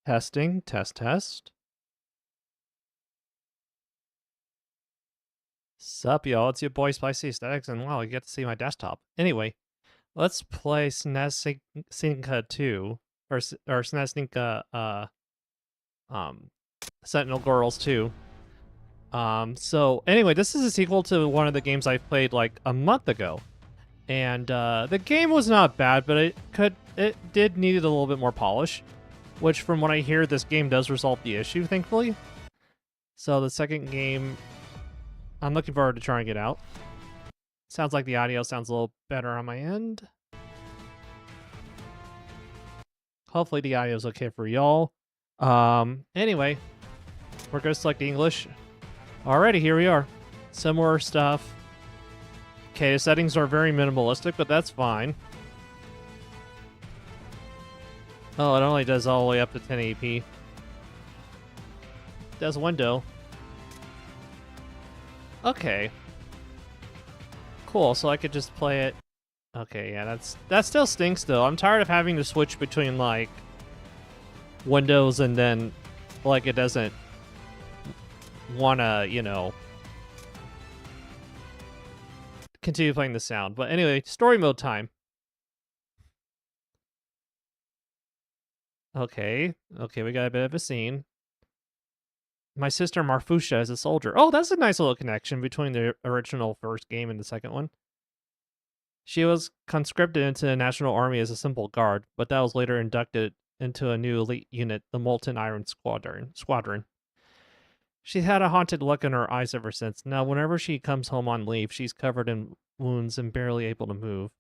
Testing, test. Sup, y'all? It's your boy Spicy Aesthetics, and wow, you get to see my desktop. Anyway, let's play Snezhinka 2, or Snezhinka, Sentinel Girls 2. So anyway, this is a sequel to one of the games I played like a month ago. And the game was not bad, but it did need a little bit more polish, which from what I hear, this game does resolve the issue, thankfully. So the second game, I'm looking forward to trying it out. Sounds like the audio sounds a little better on my end. Hopefully the audio is okay for y'all. Anyway, we're going to select English. Alrighty, here we are. Similar stuff. Okay, the settings are very minimalistic, but that's fine. Oh, it only does all the way up to 1080p. Does window. Okay. Cool, so I could just play it. Okay, yeah, that still stinks though. I'm tired of having to switch between like windows and then like it doesn't wanna, you know, continue playing the sound. But anyway, story mode time. Okay, we got a bit of a scene. My sister Marfusha is a soldier. Oh, that's a nice little connection between the original first game and the second one. She was conscripted into the National Army as a simple guard, but that was later inducted into a new elite unit, the Molten Iron Squadron. She had a haunted look in her eyes ever since. Now, whenever she comes home on leave, she's covered in wounds and barely able to move.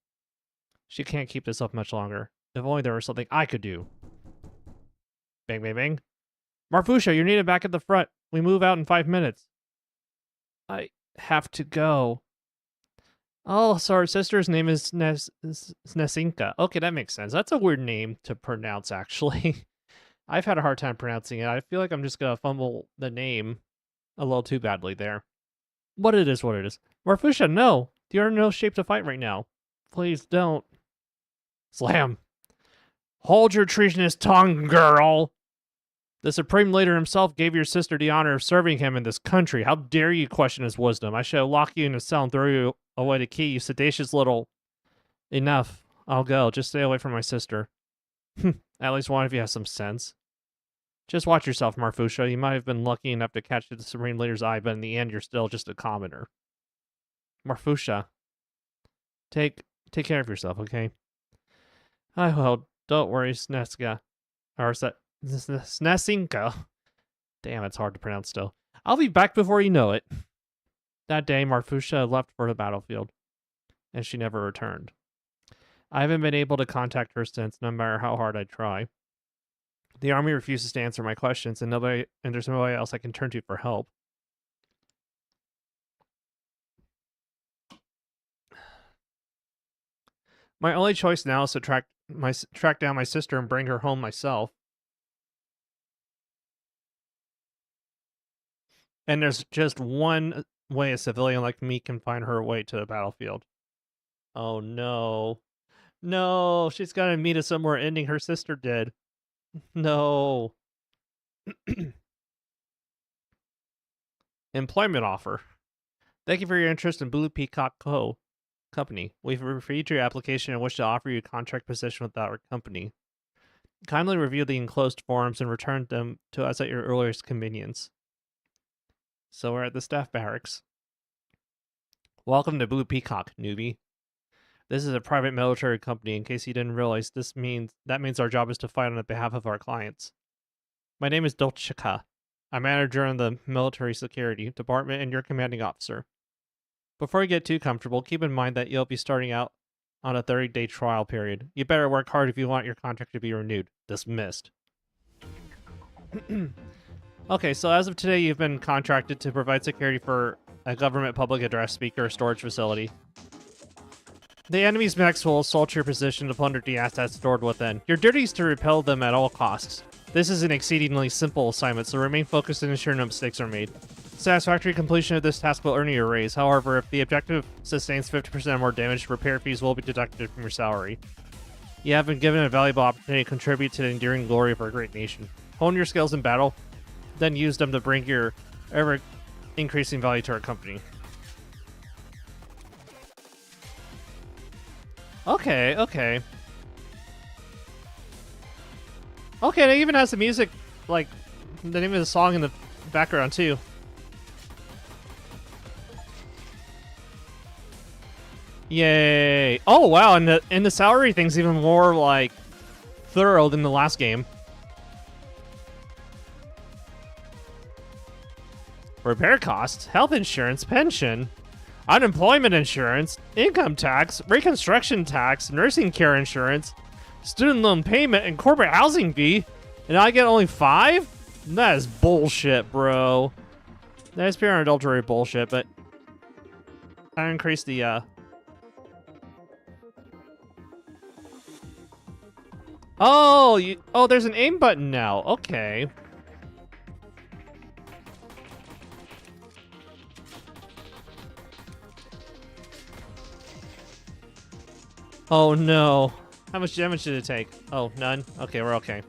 She can't keep this up much longer. If only there was something I could do. Bang, bang, bang. Marfusha, you're needed back at the front. We move out in 5 minutes. I have to go. Oh, so her sister's name is Snezhinka. Okay, that makes sense. That's a weird name to pronounce, actually. I've had a hard time pronouncing it. I feel like I'm just going to fumble the name a little too badly there. What it is. Marfusha, no. You're in no shape to fight right now. Please don't. Slam. Hold your treasonous tongue, girl. The Supreme Leader himself gave your sister the honor of serving him in this country. How dare you question his wisdom? I shall lock you in a cell and throw you away the key, you sedacious little... Enough. I'll go. Just stay away from my sister. At least one of you has some sense. Just watch yourself, Marfusha. You might have been lucky enough to catch the Supreme Leader's eye, but in the end, you're still just a commoner. Marfusha. Take care of yourself, okay? I will. Don't worry, Snezhinka. Or Snezhinka. Damn, it's hard to pronounce still. I'll be back before you know it. That day, Marfusha left for the battlefield, and she never returned. I haven't been able to contact her since, no matter how hard I try. The army refuses to answer my questions, and there's nobody else I can turn to for help. My only choice now is to track down my sister and bring her home myself. And there's just one way a civilian like me can find her way to the battlefield. Oh no. No, she's got to meet a similar ending her sister did. No. Employment offer. Thank you for your interest in Blue Peacock Company. We've reviewed your application and wish to offer you a contract position with our company. Kindly review the enclosed forms and return them to us at your earliest convenience. So we're at the staff barracks. Welcome to Blue Peacock, newbie. This is a private military company. In case you didn't realize, that means our job is to fight on behalf of our clients. My name is Dolchika. I'm manager in the military security department and your commanding officer. Before you get too comfortable, keep in mind that you'll be starting out on a 30-day trial period. You better work hard if you want your contract to be renewed. Dismissed. Okay, so as of today, you've been contracted to provide security for a government public address speaker storage facility. The enemy's mechs will assault your position to plunder the assets stored within. Your duty is to repel them at all costs. This is an exceedingly simple assignment, so remain focused and ensure no mistakes are made. Satisfactory completion of this task will earn you a raise. However, if the objective sustains 50% more damage, repair fees will be deducted from your salary. You have been given a valuable opportunity to contribute to the enduring glory of our great nation. Hone your skills in battle, then use them to bring your ever-increasing value to our company. Okay, okay. Okay, and it even has the music, like, the name of the song in the background, too. Yay! Oh wow, and the salary thing's even more like thorough than the last game. Repair costs, health insurance, pension, unemployment insurance, income tax, reconstruction tax, nursing care insurance, student loan payment, and corporate housing fee. And I get only 5? That is bullshit, bro. That is pure unadulterated bullshit, but I increased the Oh, there's an aim button now. Okay. Oh no. How much damage did it take? Oh, none? Okay, we're okay.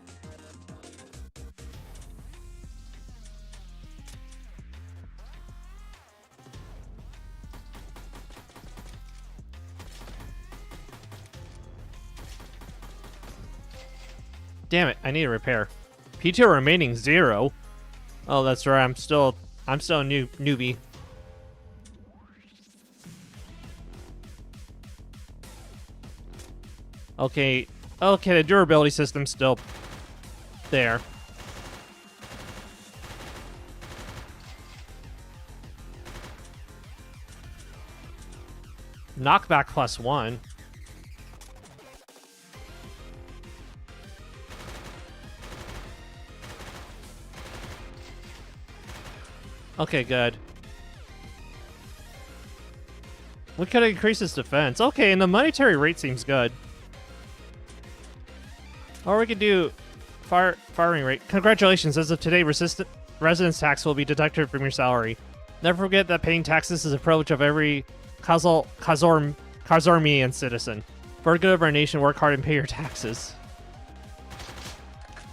Damn it, I need a repair. PTO remaining 0. Oh, that's right. I'm still a newbie. Okay. Okay, the durability system's still there. Knockback +1. Okay, good. We could increase his defense. Okay, and the monetary rate seems good. Or we could do firing rate. Congratulations, as of today, residence tax will be deducted from your salary. Never forget that paying taxes is a privilege of every Khazarmian citizen. For the good of our nation, work hard and pay your taxes.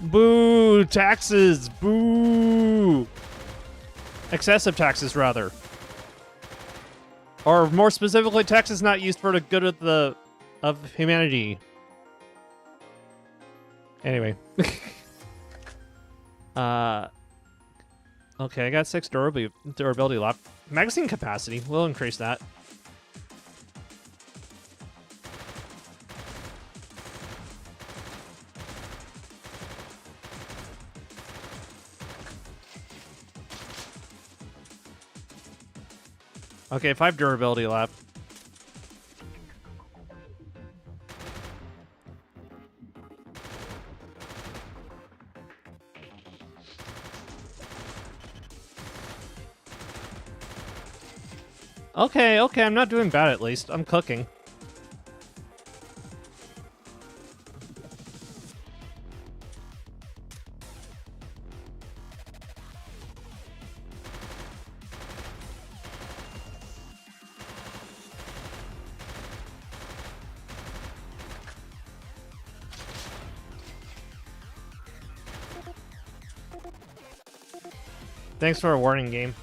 Boo! Taxes! Boo! Excessive taxes, rather. Or more specifically, taxes not used for the good of humanity. Anyway. Okay, I got 6 durability left. Magazine capacity, we'll increase that. Okay, 5 durability left. Okay, okay, I'm not doing bad at least. I'm cooking. Thanks for a warning game.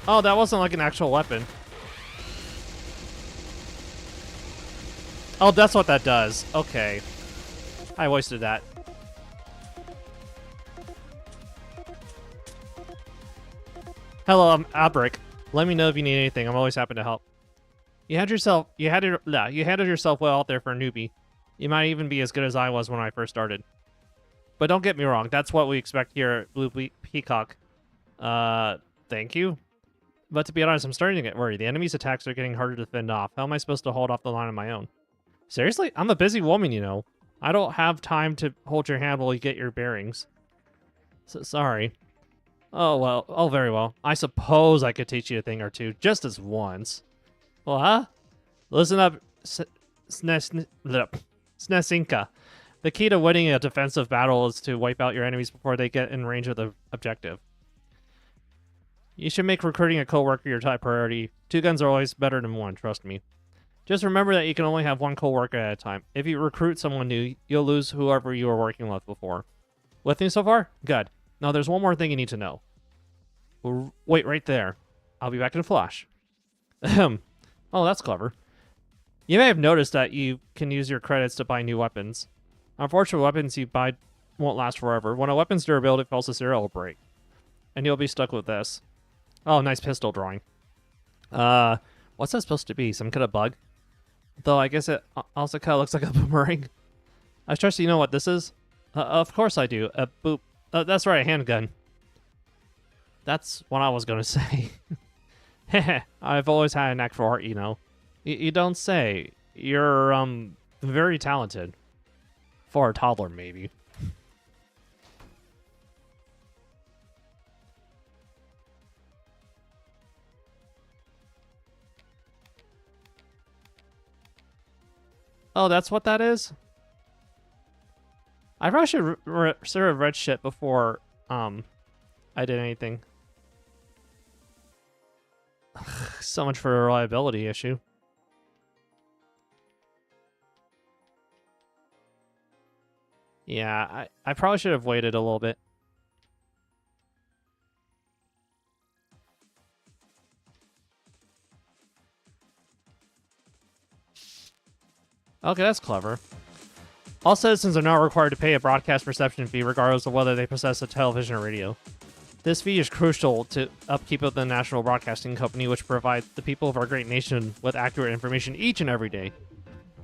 Oh, that wasn't like an actual weapon. Oh, that's what that does. Okay. I wasted that. Hello, I'm Abrick. Let me know if you need anything. I'm always happy to help. You handled yourself well out there for a newbie. You might even be as good as I was when I first started. But don't get me wrong, that's what we expect here at Blue Peacock. Thank you. But to be honest, I'm starting to get worried. The enemy's attacks are getting harder to fend off. How am I supposed to hold off the line on my own? Seriously? I'm a busy woman, you know. I don't have time to hold your hand while you get your bearings. So, sorry. Oh, well. Oh, very well. I suppose I could teach you a thing or two, just as once. Well, huh? Listen up, Snezhinka. The key to winning a defensive battle is to wipe out your enemies before they get in range of the objective. You should make recruiting a coworker your top priority. 2 guns are always better than 1, trust me. Just remember that you can only have 1 coworker at a time. If you recruit someone new, you'll lose whoever you were working with before. With me so far? Good. Now there's one more thing you need to know. Wait right there. I'll be back in a flash. Oh, that's clever. You may have noticed that you can use your credits to buy new weapons. Unfortunately, weapons you buy won't last forever. When a weapon's durability falls to 0, it'll break. And you'll be stuck with this. Oh, nice pistol drawing. What's that supposed to be? Some kind of bug? Though I guess it also kind of looks like a boomerang. I trust you know what this is? Of course I do. A boop. That's right, a handgun. That's what I was going to say. Heh, I've always had a knack for art, you know. You don't say. You're, very talented. For a toddler, maybe. Oh, that's what that is? I probably should sort of read shit before, I did anything. So much for a reliability issue. Yeah, I probably should have waited a little bit. Okay, that's clever. All citizens are now required to pay a broadcast reception fee regardless of whether they possess a television or radio. This fee is crucial to upkeep of the National Broadcasting Company, which provides the people of our great nation with accurate information each and every day.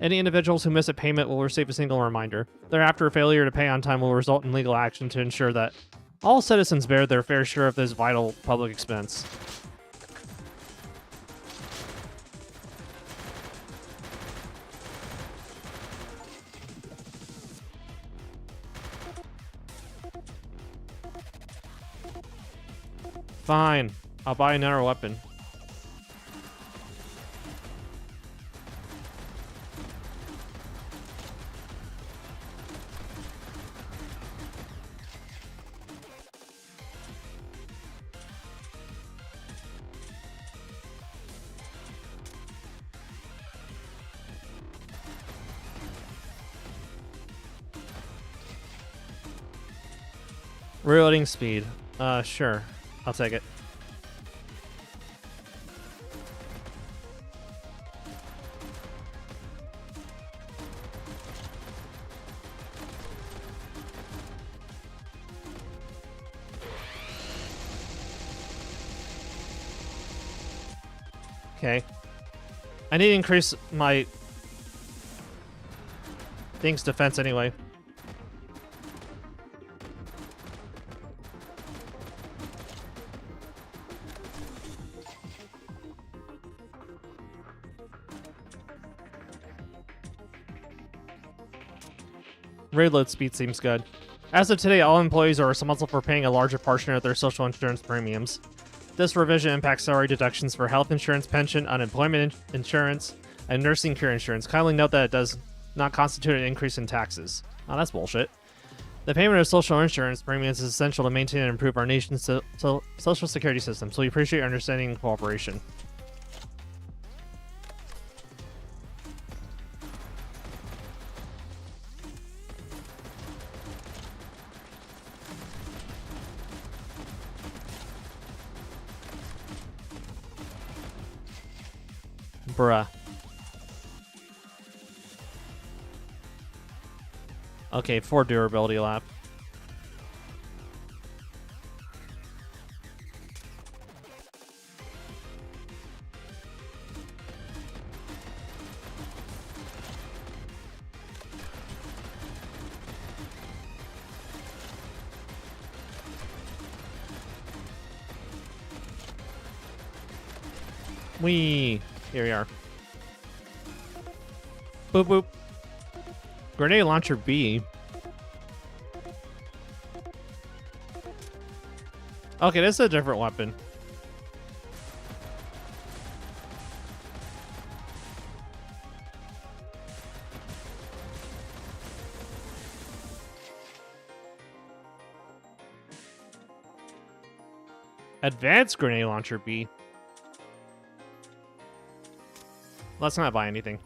Any individuals who miss a payment will receive a single reminder. Thereafter, a failure to pay on time will result in legal action to ensure that all citizens bear their fair share of this vital public expense. Fine. I'll buy another weapon. Reloading speed. Sure. I'll take it. Okay. I need to increase my thing's defense anyway. Reload speed seems good. As of today, all employees are responsible for paying a larger portion of their social insurance premiums. This revision impacts salary deductions for health insurance, pension, unemployment insurance, and nursing care insurance. Kindly note that it does not constitute an increase in taxes. Oh, that's bullshit. The payment of social insurance premiums is essential to maintain and improve our nation's social security system, so we appreciate your understanding and cooperation. Bruh. Okay, 4 durability left. Whee! Here we are. Boop boop. Grenade launcher B. Okay, this is a different weapon. Advanced grenade launcher B. Let's not buy anything.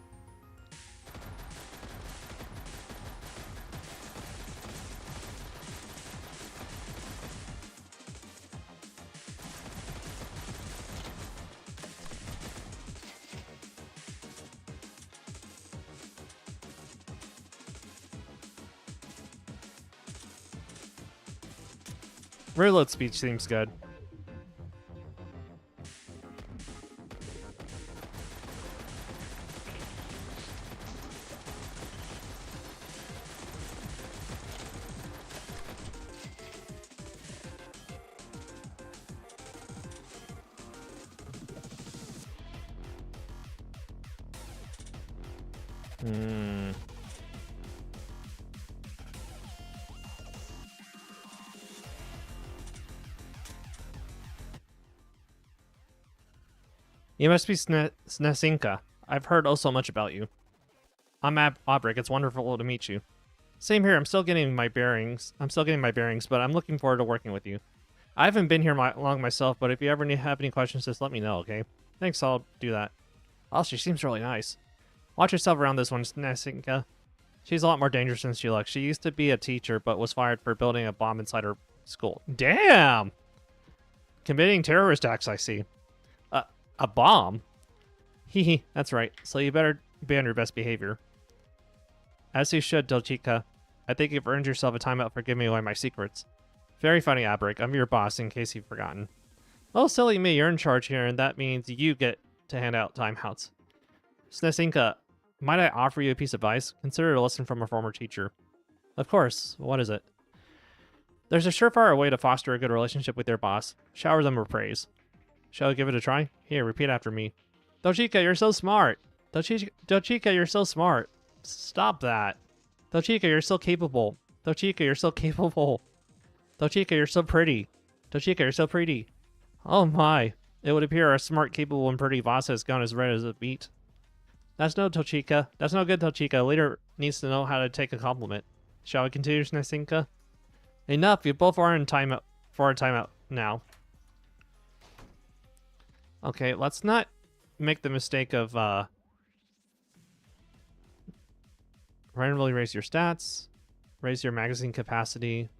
Reload speed seems good. You must be Snezhinka. I've heard oh so much about you. I'm Aubrek. It's wonderful to meet you. Same here. I'm still getting my bearings, but I'm looking forward to working with you. I haven't been here long myself, but if you ever have any questions, just let me know, okay? Thanks, I'll do that. Oh, she seems really nice. Watch yourself around this one, Snezhinka. She's a lot more dangerous than she looks. She used to be a teacher, but was fired for building a bomb inside her school. Damn! Committing terrorist acts, I see. A bomb? Hehe, that's right. So you better be on your best behavior. As you should, Dolchika. I think you've earned yourself a timeout for giving away my secrets. Very funny, Abrik. I'm your boss, in case you've forgotten. Oh, silly me, you're in charge here, and that means you get to hand out timeouts. Snezhinka, might I offer you a piece of advice? Consider it a lesson from a former teacher. Of course. What is it? There's a surefire way to foster a good relationship with your boss. Shower them with praise. Shall I give it a try? Here, repeat after me. Dolchika, you're so smart. Dolchika, you're so smart. Stop that. Dolchika, you're so capable. Dolchika, you're so capable. Dolchika, you're so pretty. Dolchika, you're so pretty. Oh my. It would appear our smart, capable, and pretty boss has gone as red as a beet. That's no Dolchika. That's no good, Dolchika. A leader needs to know how to take a compliment. Shall we continue, Snezhinka? Enough. You both are in timeout for a timeout now. Okay, let's not make the mistake of randomly raise your stats, raise your magazine capacity.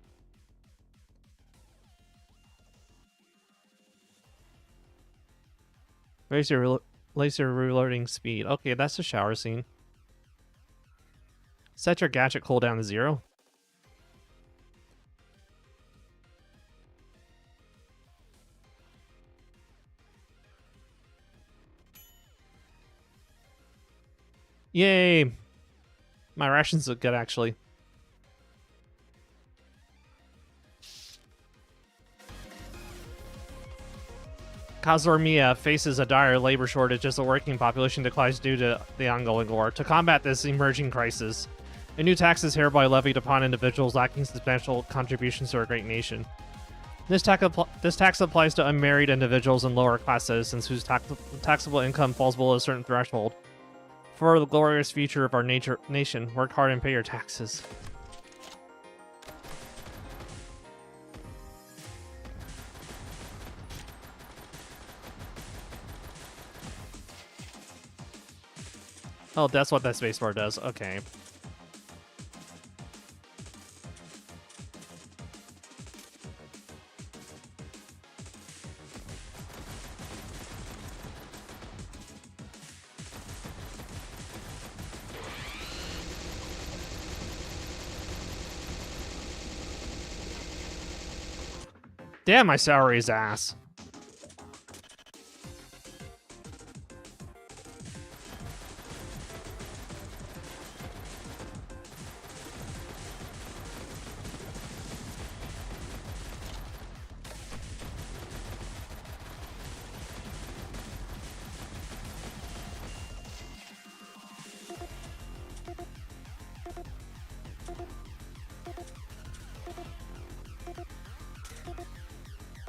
Raise your laser reloading speed. Okay, that's the shower scene. Set your gadget cooldown to 0. Yay! My rations look good, actually. Kazormia faces a dire labor shortage as the working population declines due to the ongoing war. To combat this emerging crisis, a new tax is hereby levied upon individuals lacking substantial contributions to our great nation. This tax applies to unmarried individuals and lower-class citizens whose taxable income falls below a certain threshold. For the glorious future of our nation, work hard and pay your taxes. Oh, that's what that spacebar does. Okay. Damn, my salary is ass.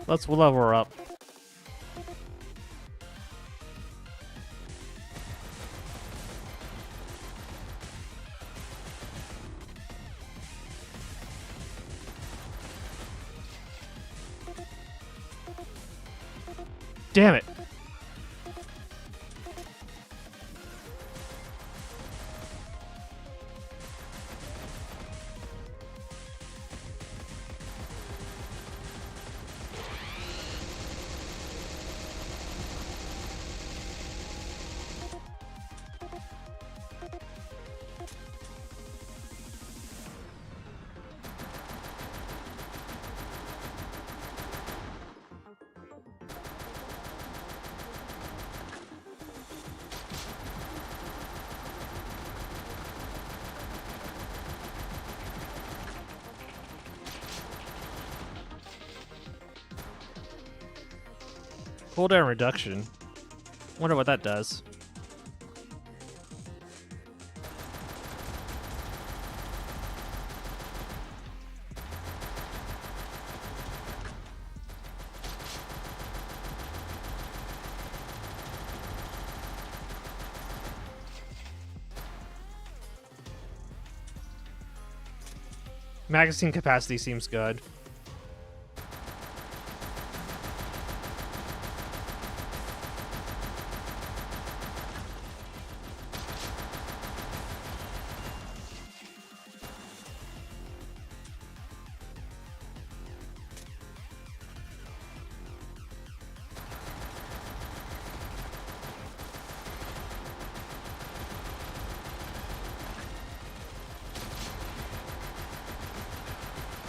Let's level her up. Damn it! Cooldown reduction. Wonder what that does. Magazine capacity seems good.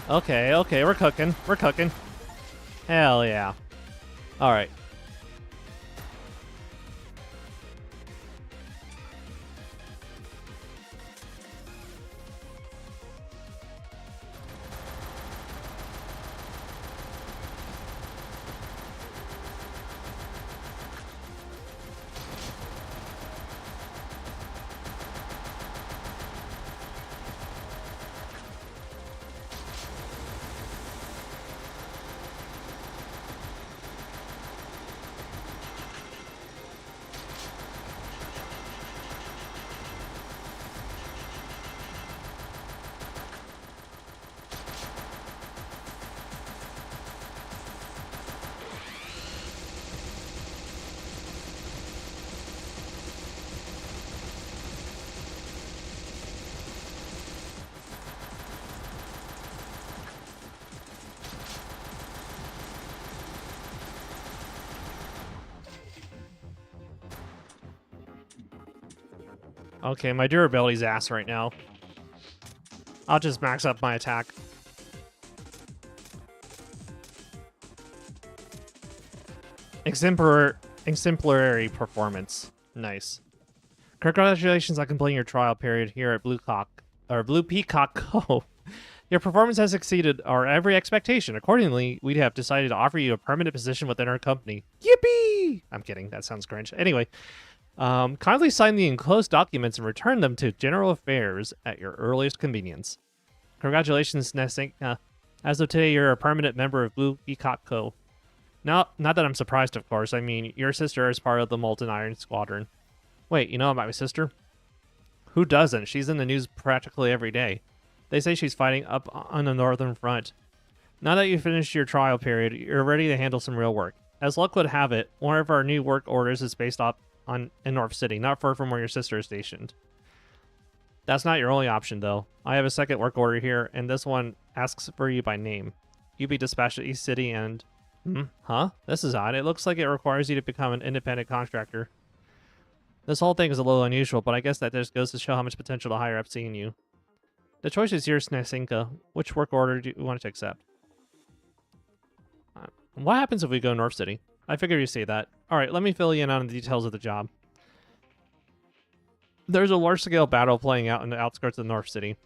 Okay, okay, we're cooking. We're cooking. Hell yeah. Alright. Okay, my durability's ass right now. I'll just max up my attack. Exemplary performance. Nice. Congratulations on completing your trial period here at Blue Peacock Co. Your performance has exceeded our every expectation. Accordingly, we have decided to offer you a permanent position within our company. Yippee! I'm kidding. That sounds cringe. Anyway, kindly sign the enclosed documents and return them to General Affairs at your earliest convenience. Congratulations, Snezhinka. As of today, you're a permanent member of Blue Peacock Co. Now, not that I'm surprised, of course. I mean, your sister is part of the Molten Iron Squadron. Wait, you know about my sister? Who doesn't? She's in the news practically every day. They say she's fighting up on the northern front. Now that you've finished your trial period, you're ready to handle some real work. As luck would have it, one of our new work orders is based off in North City, not far from where your sister is stationed. That's not your only option, though. I have a second work order here, and this one asks for you by name. You be dispatched to East City and... Huh? This is odd. It looks like it requires you to become an independent contractor. This whole thing is a little unusual, but I guess that just goes to show how much potential the higher up seeing you. The choice is yours, Snezhinka. Which work order do you want to accept? What happens if we go North City? I figured you'd say that. Alright, let me fill you in on the details of the job. There's a large-scale battle playing out in the outskirts of North City.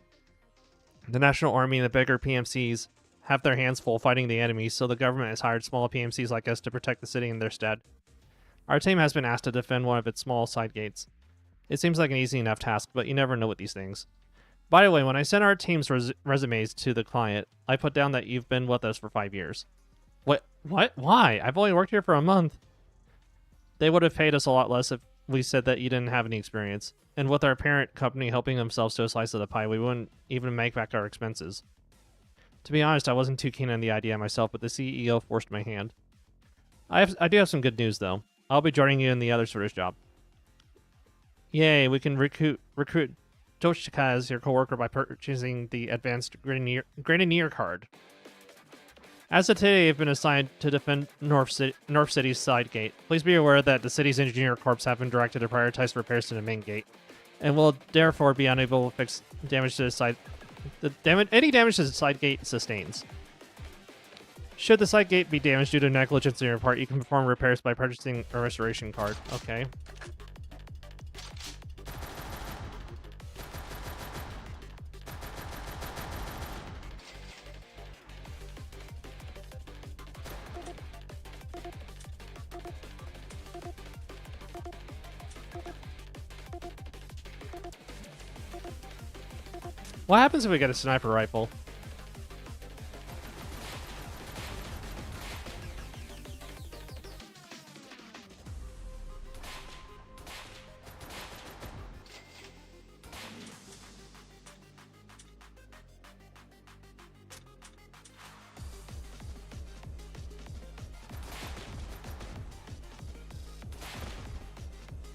The National Army and the bigger PMCs have their hands full fighting the enemy, so the government has hired small PMCs like us to protect the city in their stead. Our team has been asked to defend one of its small side gates. It seems like an easy enough task, but you never know with these things. By the way, when I sent our team's resumes to the client, I put down that you've been with us for 5 years. What? Why? I've only worked here for a month. They would have paid us a lot less if we said that you didn't have any experience. And with our parent company helping themselves to a slice of the pie, we wouldn't even make back our expenses. To be honest, I wasn't too keen on the idea myself, but the CEO forced my hand. I do have some good news though. I'll be joining you in the other sorter's job. Yay, we can recruit Toshika as your coworker by purchasing the advanced Grenadier card. As of today, you've been assigned to defend North City's side gate. Please be aware that the city's engineer corps have been directed to prioritize repairs to the main gate, and will therefore be unable to fix damage to the side. Any damage to the side gate sustains. Should the side gate be damaged due to negligence on your part, you can perform repairs by purchasing a restoration card. Okay. What happens if we get a sniper rifle?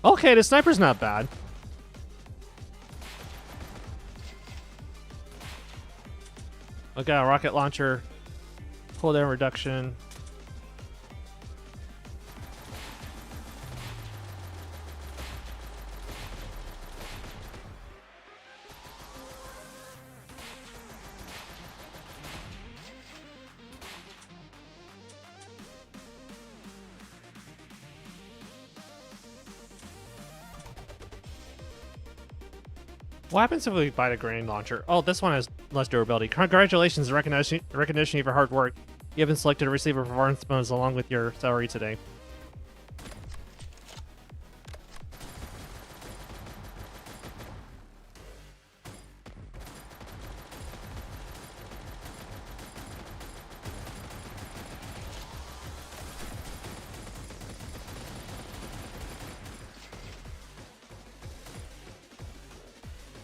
Okay, the sniper's not bad. I got a rocket launcher, cooldown reduction. What happens if we buy the grenade launcher? Oh, this one has less durability. Congratulations, recognition of your hard work. You have been selected to receive a performance bonus along with your salary today.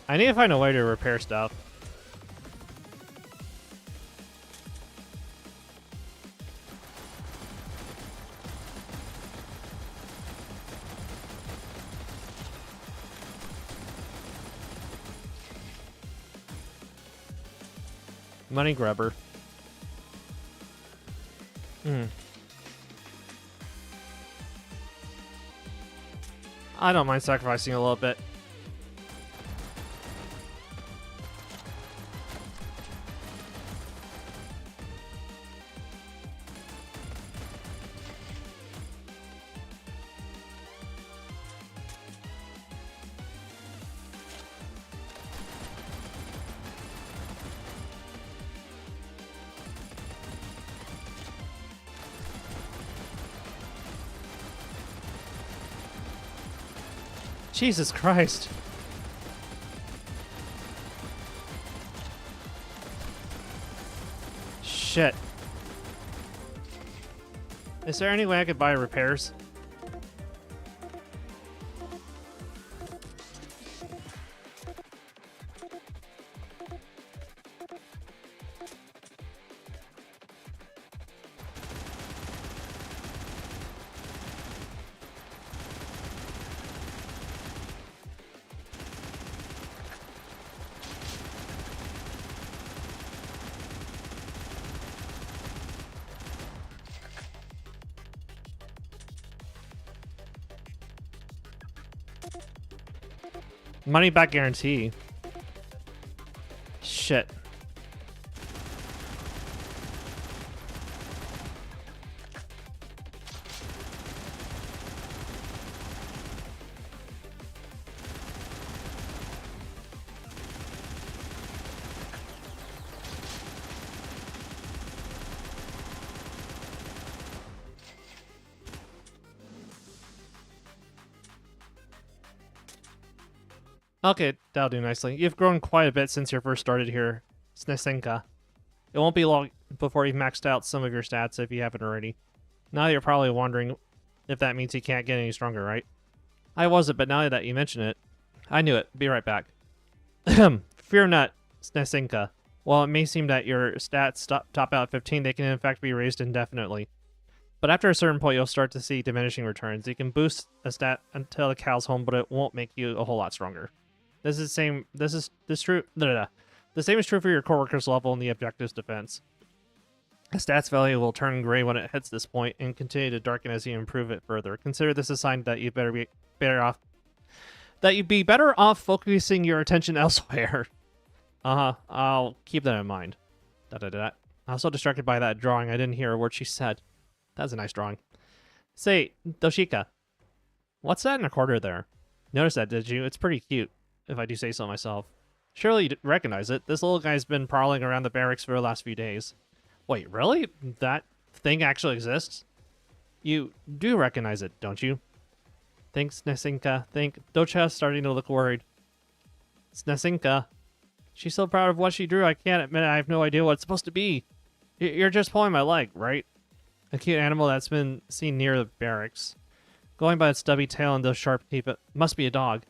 I need to find a way to repair stuff. Money grubber. I don't mind sacrificing a little bit. Jesus Christ. Shit. Is there any way I could buy repairs? Money back guarantee. Shit. Okay, that'll do nicely. You've grown quite a bit since you first started here, Snezhinka. It won't be long before you've maxed out some of your stats if you haven't already. Now you're probably wondering if that means you can't get any stronger, right? I wasn't, but now that you mention it, I knew it. Be right back. Fear not, Snezhinka. While it may seem that your stats top out at 15, they can in fact be raised indefinitely. But after a certain point, you'll start to see diminishing returns. You can boost a stat until the cow's home, but it won't make you a whole lot stronger. This is same. This true. The same is true for your core workers level and the objective's defense. The stats value will turn gray when it hits this point and continue to darken as you improve it further. Consider this a sign that you'd be better off focusing your attention elsewhere. I'll keep that in mind. I was so distracted by that drawing, I didn't hear a word she said. That's a nice drawing. Say, Doshika, what's that in a corner there? Notice that, did you? It's pretty cute, if I do say so myself. Surely you'd recognize it. This little guy's been prowling around the barracks for the last few days. Wait, really? That thing actually exists? You do recognize it, don't you? Think, Snezhinka. Think. Docha's starting to look worried. Snezhinka. She's so proud of what she drew, I can't admit I have no idea what it's supposed to be. You're just pulling my leg, right? A cute animal that's been seen near the barracks. Going by its stubby tail and those sharp teeth, it must be a dog.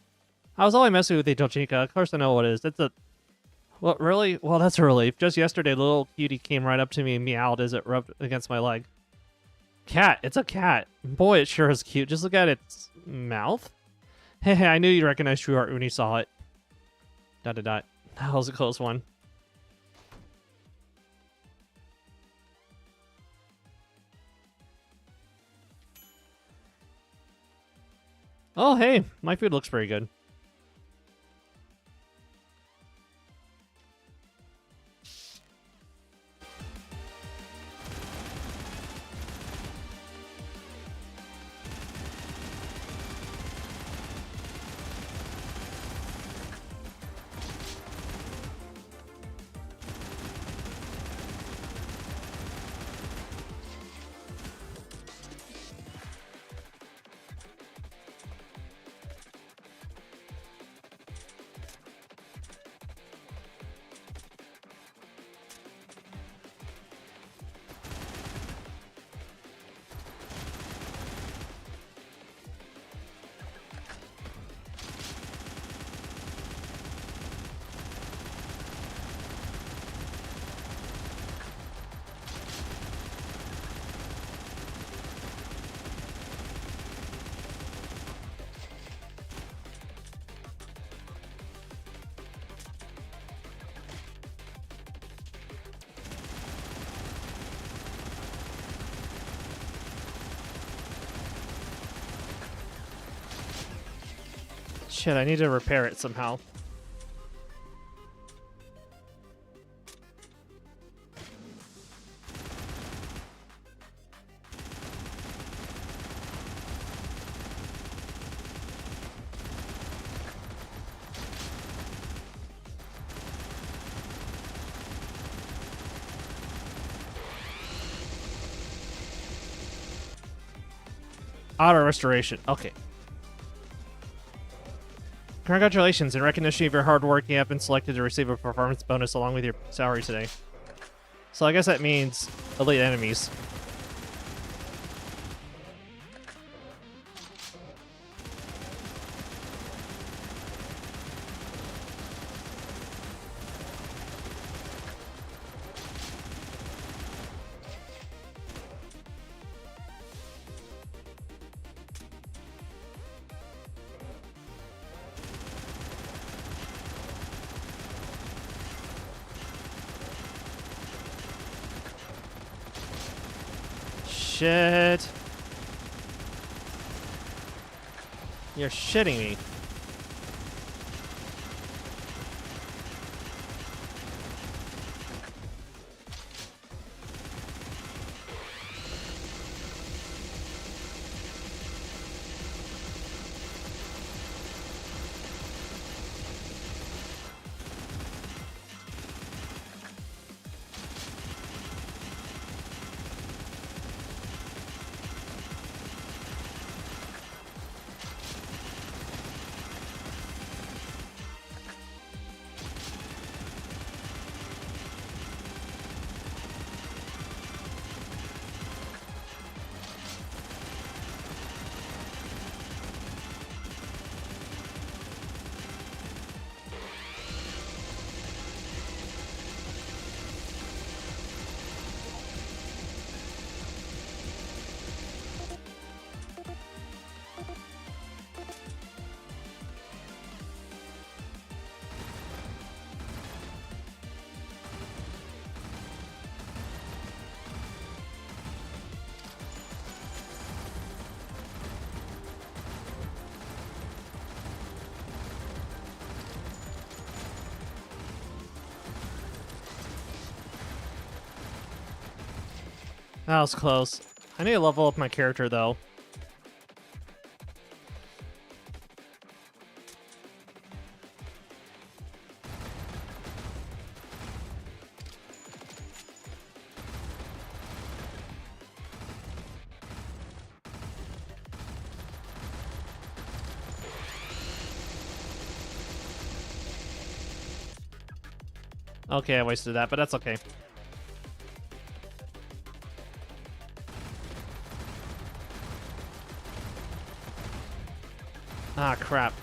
I was only messing with you, Dochika. Of course I know what it is. It's a... Well, really? Well, that's a relief. Just yesterday, the little cutie came right up to me and meowed as it rubbed against my leg. Cat. It's a cat. Boy, it sure is cute. Just look at its mouth. Hey, I knew you'd recognize True Art when you saw it. ... That was a close one. Oh, hey. My food looks pretty good. Shit, I need to repair it somehow. Auto restoration. Okay. Congratulations. In recognition of your hard work, you have been selected to receive a performance bonus along with your salary today. So I guess that means elite enemies. Shit. You're shitting me. That was close. I need to level up my character, though. Okay, I wasted that, but that's okay. Ah, crap.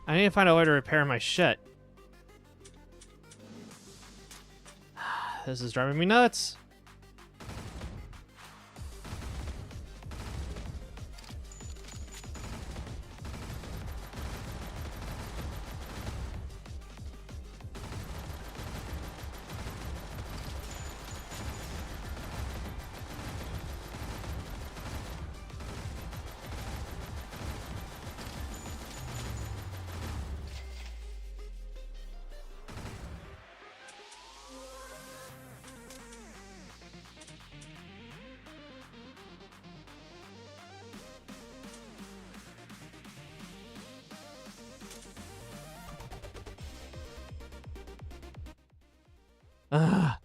I need to find a way to repair my shit. This is driving me nuts.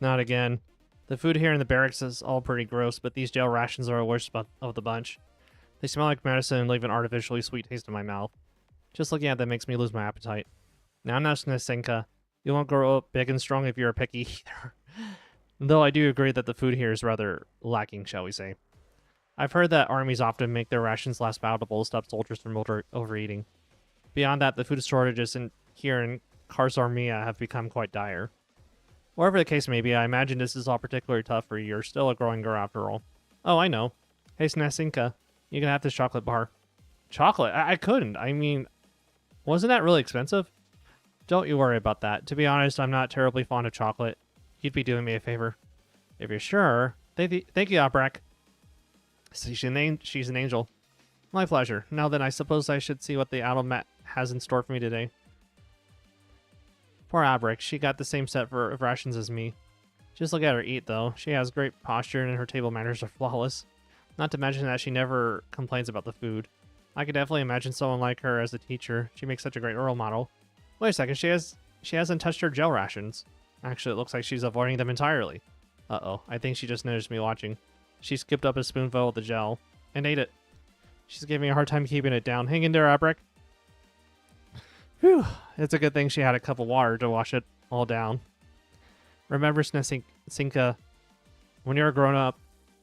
Not again. The food here in the barracks is all pretty gross, but these jail rations are the worst of the bunch. They smell like medicine and leave an artificially sweet taste in my mouth. Just looking at them makes me lose my appetite. Now, Snezhinka, you won't grow up big and strong if you're picky either. Though I do agree that the food here is rather lacking, shall we say. I've heard that armies often make their rations last palatable to stop soldiers from overeating. Beyond that, the food shortages here in Karsarmia have become quite dire. Whatever the case may be, I imagine this is all particularly tough for you. You're still a growing girl after all. Oh, I know. Hey, Snezhinka, you can have this chocolate bar. Chocolate? I couldn't. I mean, wasn't that really expensive? Don't you worry about that. To be honest, I'm not terribly fond of chocolate. You'd be doing me a favor. If you're sure. Thank you, Abrak. She's an angel. My pleasure. Now then, I suppose I should see what the Automat has in store for me today. Poor Abrak, she got the same set of rations as me. Just look at her eat, though. She has great posture and her table manners are flawless. Not to mention that she never complains about the food. I could definitely imagine someone like her as a teacher. She makes such a great role model. Wait a second, she hasn't touched her gel rations. Actually, it looks like she's avoiding them entirely. Uh-oh, I think she just noticed me watching. She skipped up a spoonful of the gel and ate it. She's giving me a hard time keeping it down. Hang in there, Abrak. Whew, it's a good thing she had a cup of water to wash it all down. Remember, Snezhinka, when you're a grown-up,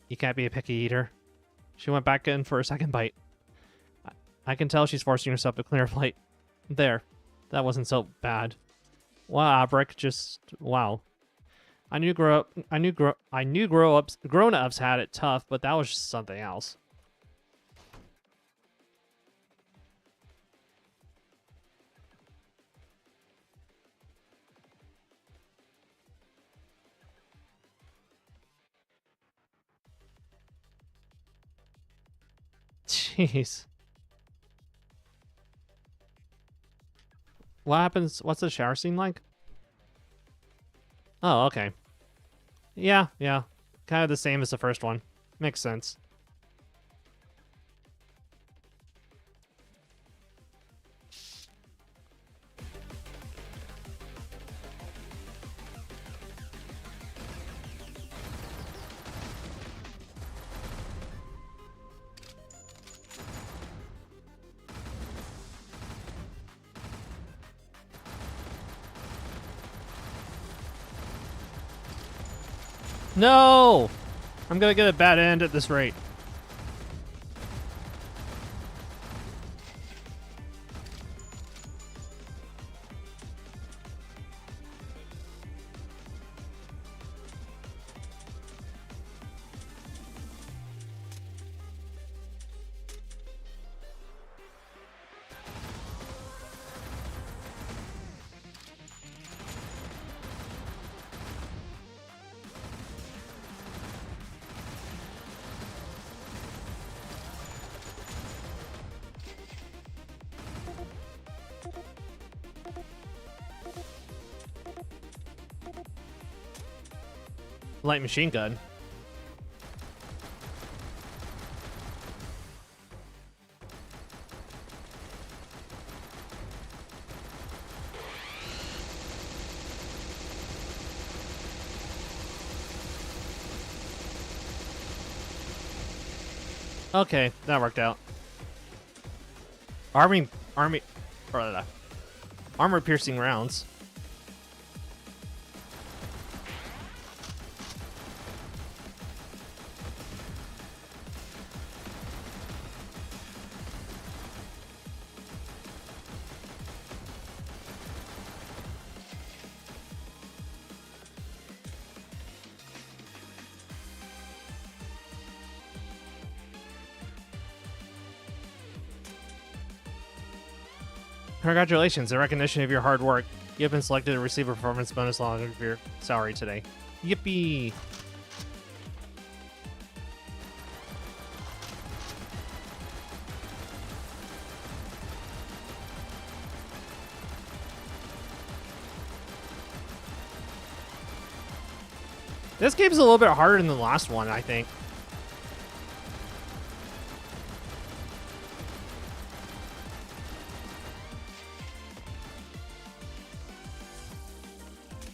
you can't be a picky eater. She went back in for a second bite. I can tell she's forcing herself to clean her plate. There, that wasn't so bad. Wow, Abrak, just wow. I knew grown-ups had it tough, but that was just something else. Jeez. What happens? What's the shower scene like? Oh, okay. Yeah. Kind of the same as the first one. Makes sense. No! I'm gonna get a bad end at this rate. light machine gun. Okay, that worked out. Armor-piercing rounds. Congratulations, in recognition of your hard work, you have been selected to receive a performance bonus along with your salary today. Yippee! This game's a little bit harder than the last one, I think.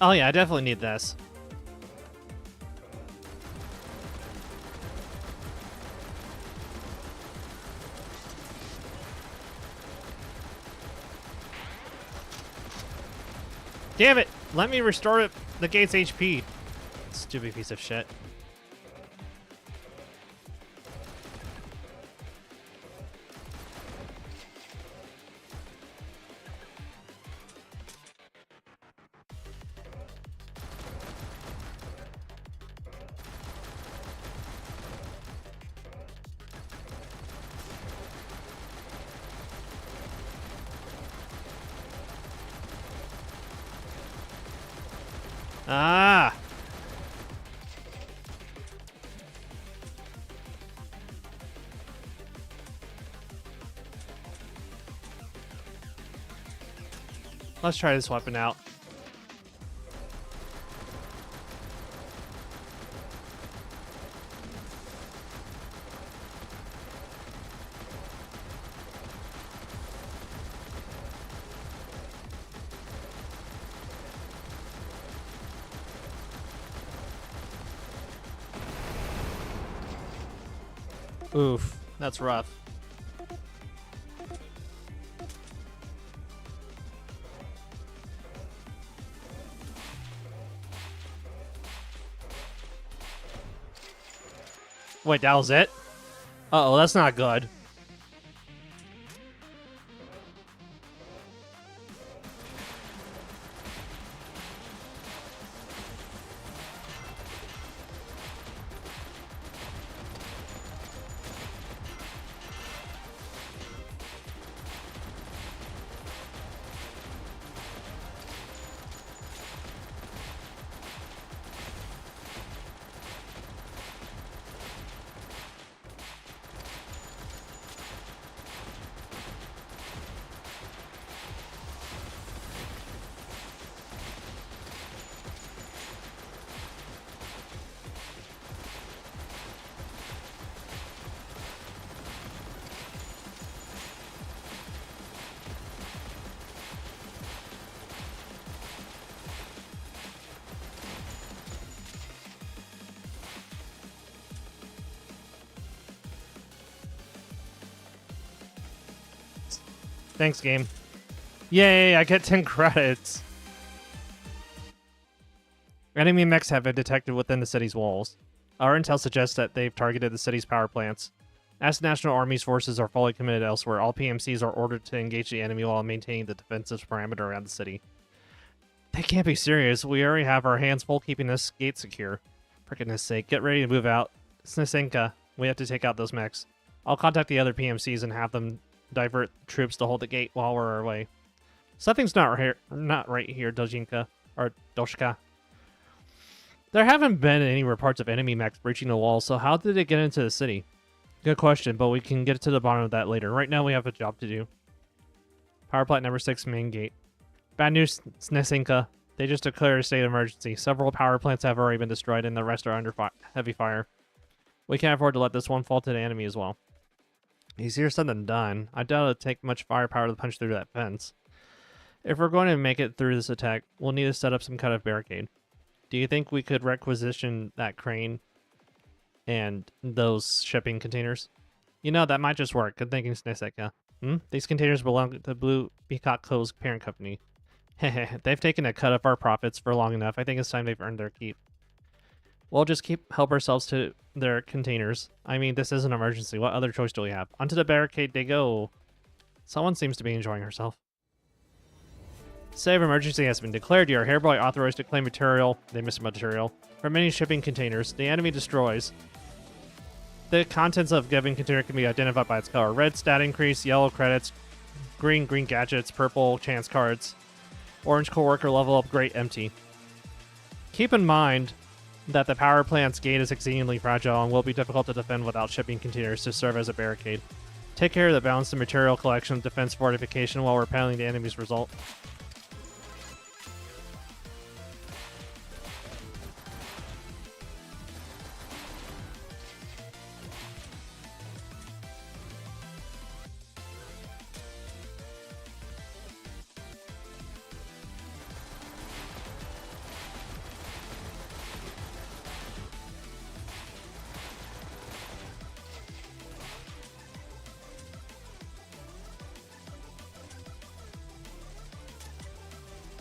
Oh yeah, I definitely need this. Damn it! Let me restore the gate's HP. Stupid piece of shit. Ah! Let's try this weapon out. Oof, that's rough. Wait, that was it? Uh-oh, that's not good. Thanks, game. Yay, I get 10 credits. Enemy mechs have been detected within the city's walls. Our intel suggests that they've targeted the city's power plants. As the National Army's forces are fully committed elsewhere, all PMCs are ordered to engage the enemy while maintaining the defensive parameter around the city. They can't be serious. We already have our hands full keeping this gate secure. For goodness sake, get ready to move out. Snezhinka, we have to take out those mechs. I'll contact the other PMCs and have them divert troops to hold the gate while we're away. Something's not right here, Dojinka. Or Doshka. There haven't been any reports of enemy mechs breaching the wall, so how did it get into the city? Good question, but we can get to the bottom of that later. Right now we have a job to do. Power plant number 6, main gate. Bad news, Snezhinka. They just declared a state of emergency. Several power plants have already been destroyed, and the rest are under heavy fire. We can't afford to let this one fall to the enemy as well. Easier said than done. I doubt it'll take much firepower to punch through that fence. If we're going to make it through this attack, we'll need to set up some kind of barricade. Do you think we could requisition that crane and those shipping containers? You know, that might just work. Good thinking, Snezhinka. These containers belong to Blue Peacock Co.'s parent company. They've taken a cut of our profits for long enough. I think it's time they've earned their keep. We'll just help ourselves to their containers. I mean, this is an emergency. What other choice do we have? Onto the barricade they go. Someone seems to be enjoying herself. State of emergency has been declared. You are hereby authorized to claim material. They missed material. From many shipping containers. The enemy destroys. The contents of a given container can be identified by its color. Red, stat increase. Yellow, credits. Green gadgets. Purple, chance cards. Orange, co-worker level up. Gray, empty. Keep in mind that the power plant's gate is exceedingly fragile and will be difficult to defend without shipping containers to serve as a barricade. Take care of the balance of material collection and defense fortification while repelling the enemy's result.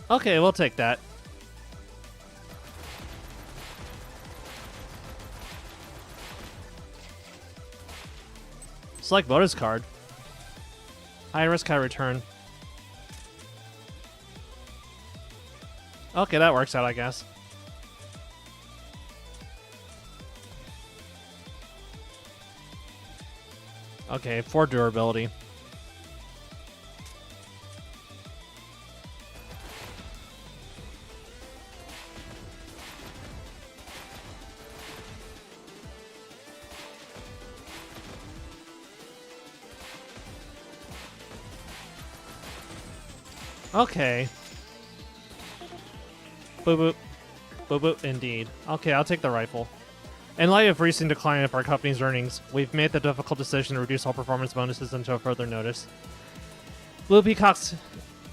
Okay, we'll take that. Select bonus card. High risk, high return. Okay, that works out, I guess. Okay, 4 durability. Okay. Boop boop. Boop boop, indeed. Okay, I'll take the rifle. In light of recent decline of our company's earnings, we've made the difficult decision to reduce all performance bonuses until further notice. Blue Peacock's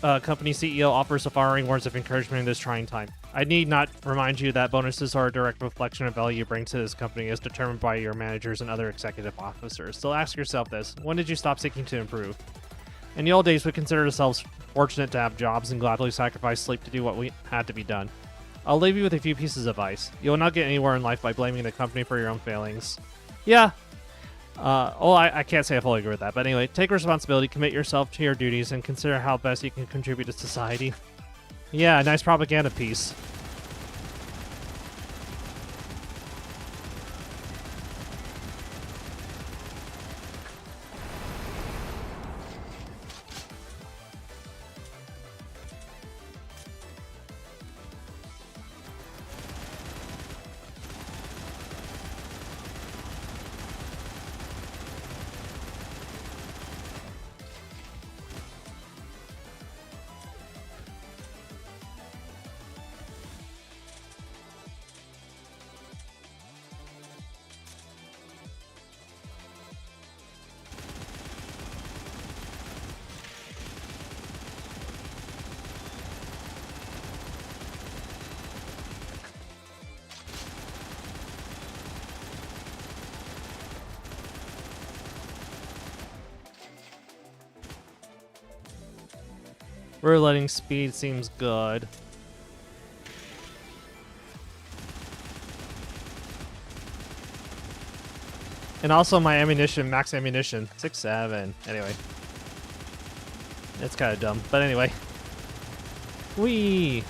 company CEO offers the following words of encouragement in this trying time. I need not remind you that bonuses are a direct reflection of value you bring to this company as determined by your managers and other executive officers. So ask yourself this, when did you stop seeking to improve? In the old days, we considered ourselves fortunate to have jobs and gladly sacrificed sleep to do what we had to be done. I'll leave you with a few pieces of advice. You will not get anywhere in life by blaming the company for your own failings. Yeah. I can't say I fully agree with that. But anyway, take responsibility, commit yourself to your duties, and consider how best you can contribute to society. Yeah, nice propaganda piece. We're letting speed seems good. And also my ammunition, max ammunition, 6.7. Anyway. It's kind of dumb, but anyway. Whee!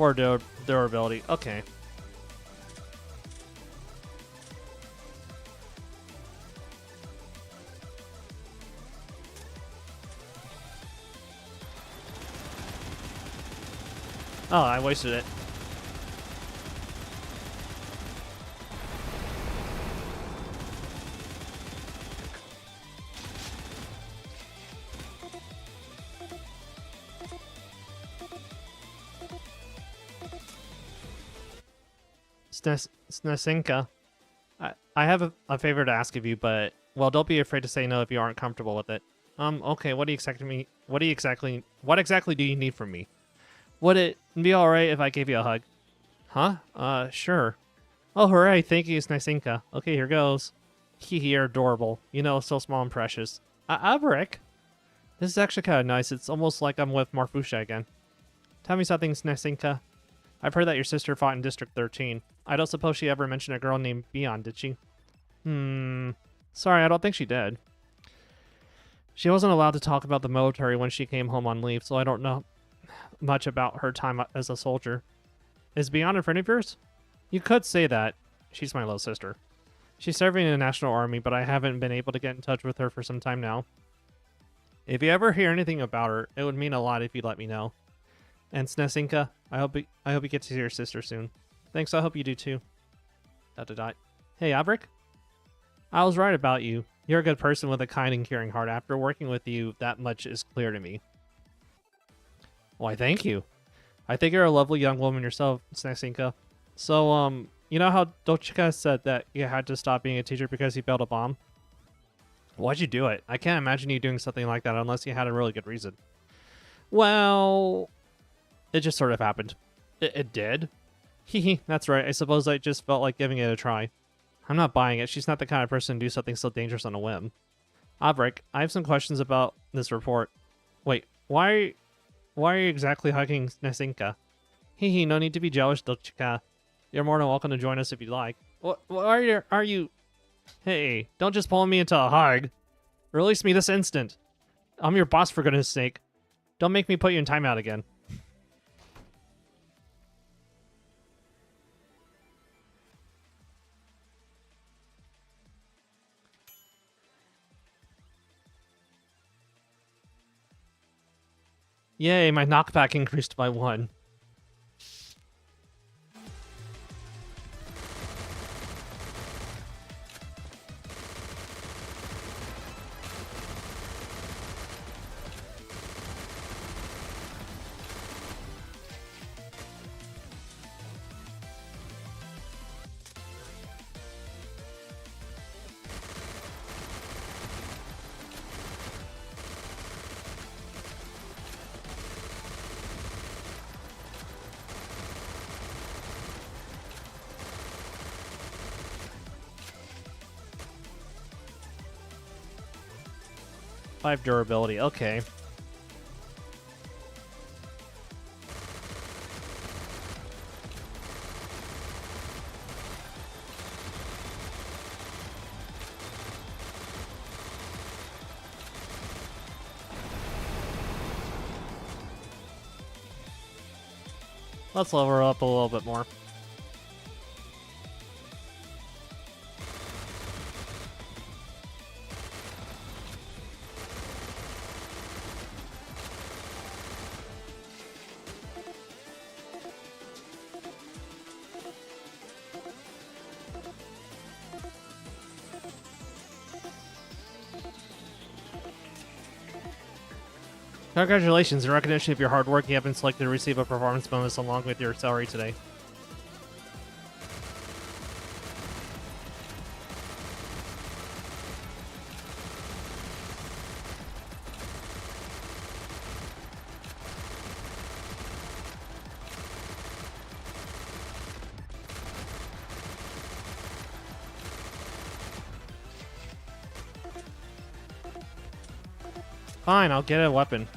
4 durability. Okay. Oh, I wasted it. Snezhinka, I have a favor to ask of you, but well, don't be afraid to say no if you aren't comfortable with it. Okay, what exactly do you need from me? Would it be alright if I gave you a hug? Huh? Sure. Oh, hooray, thank you, Snezhinka. Okay, here goes. You're adorable. You know, so small and precious. Brick. This is actually kind of nice. It's almost like I'm with Marfusha again. Tell me something, Snezhinka. I've heard that your sister fought in District 13. I don't suppose she ever mentioned a girl named Beyond, did she? Sorry, I don't think she did. She wasn't allowed to talk about the military when she came home on leave, so I don't know much about her time as a soldier. Is Beyond a friend of yours? You could say that. She's my little sister. She's serving in the National Army, but I haven't been able to get in touch with her for some time now. If you ever hear anything about her, it would mean a lot if you'd let me know. And Snezhinka, I hope you get to see your sister soon. Thanks, I hope you do too. ... Hey, Abrick? I was right about you. You're a good person with a kind and caring heart. After working with you, that much is clear to me. Why, thank you. I think you're a lovely young woman yourself, Snezhinka. So, you know how Dochika said that you had to stop being a teacher because you built a bomb? Why'd you do it? I can't imagine you doing something like that unless you had a really good reason. Well, it just sort of happened. It did? Hehe, that's right. I suppose I just felt like giving it a try. I'm not buying it. She's not the kind of person to do something so dangerous on a whim. Abrick, I have some questions about this report. Wait, why are you exactly hugging Snezhinka? Hehe, no need to be jealous, Dochika. You're more than welcome to join us if you'd like. What are you... Hey, don't just pull me into a hug. Release me this instant. I'm your boss, for goodness sake. Don't make me put you in timeout again. Yay, my knockback increased by 1. Five durability, okay. Let's level her up a little bit more. Congratulations, in recognition of your hard work, you have been selected to receive a performance bonus along with your salary today. Fine, I'll get a weapon.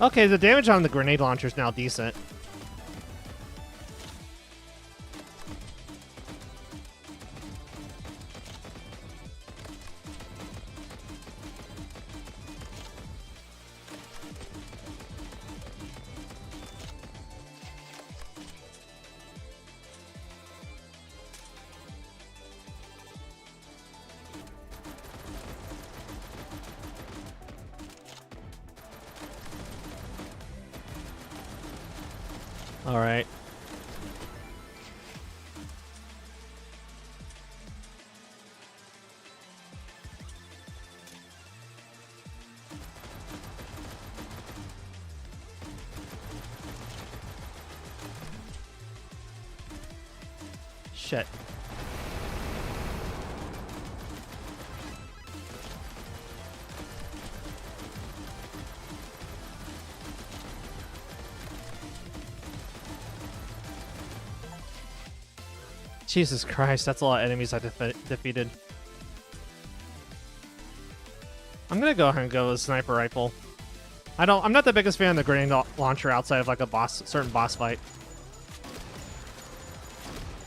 Okay, the damage on the grenade launcher is now decent. All right. Shit. Jesus Christ, that's a lot of enemies I defeated. I'm gonna go ahead and go with a sniper rifle. I'm not the biggest fan of the grenade launcher outside of like a certain boss fight.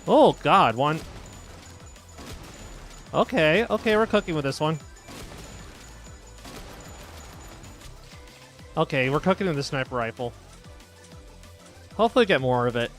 Oh God, one. Okay, we're cooking with this one. Okay, we're cooking with the sniper rifle. Hopefully get more of it.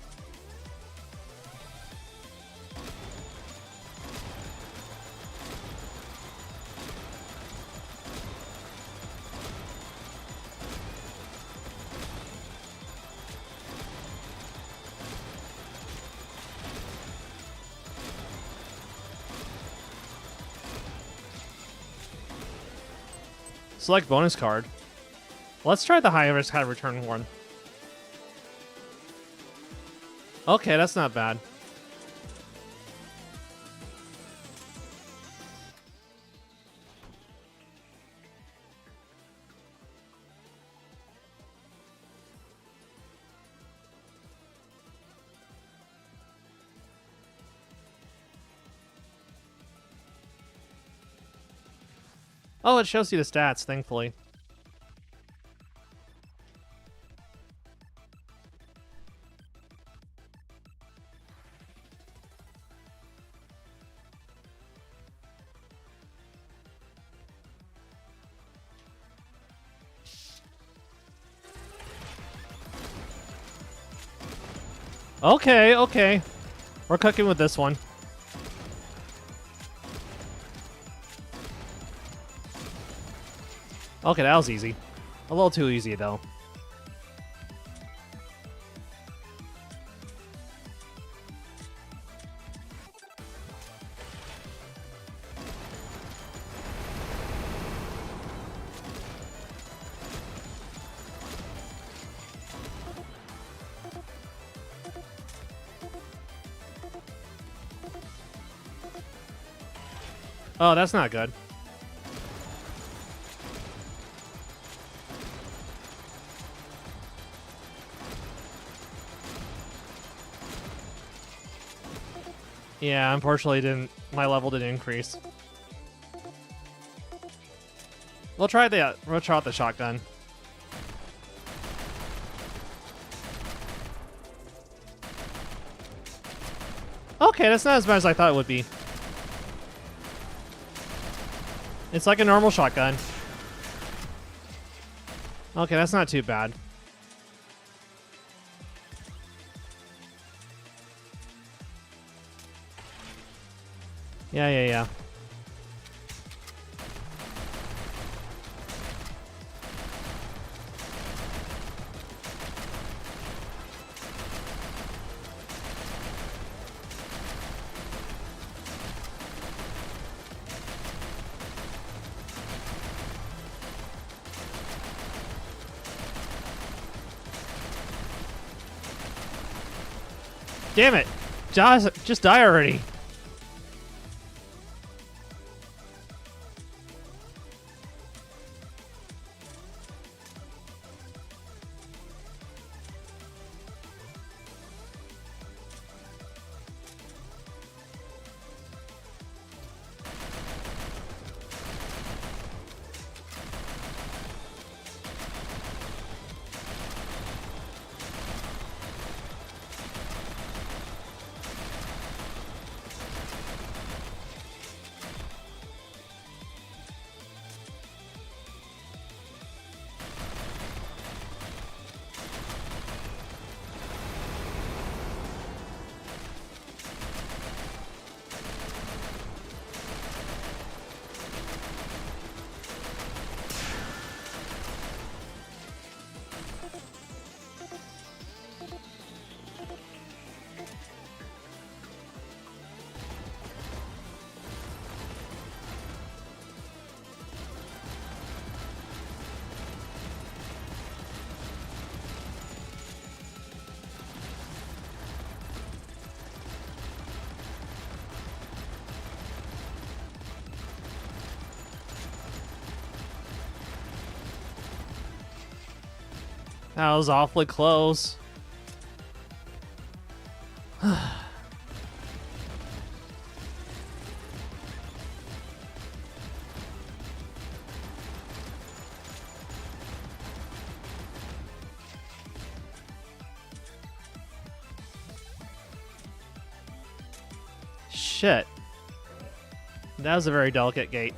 Select bonus card. Let's try the high risk high return one. Okay, that's not bad. Oh, it shows you the stats, thankfully. Okay. We're cooking with this one. Okay, that was easy. A little too easy, though. Oh, that's not good. Yeah, unfortunately my level didn't increase. We'll try out the shotgun. Okay, that's not as bad as I thought it would be. It's like a normal shotgun. Okay, that's not too bad. Yeah. Damn it! Just die already. That was awfully close. Shit. That was a very delicate gate.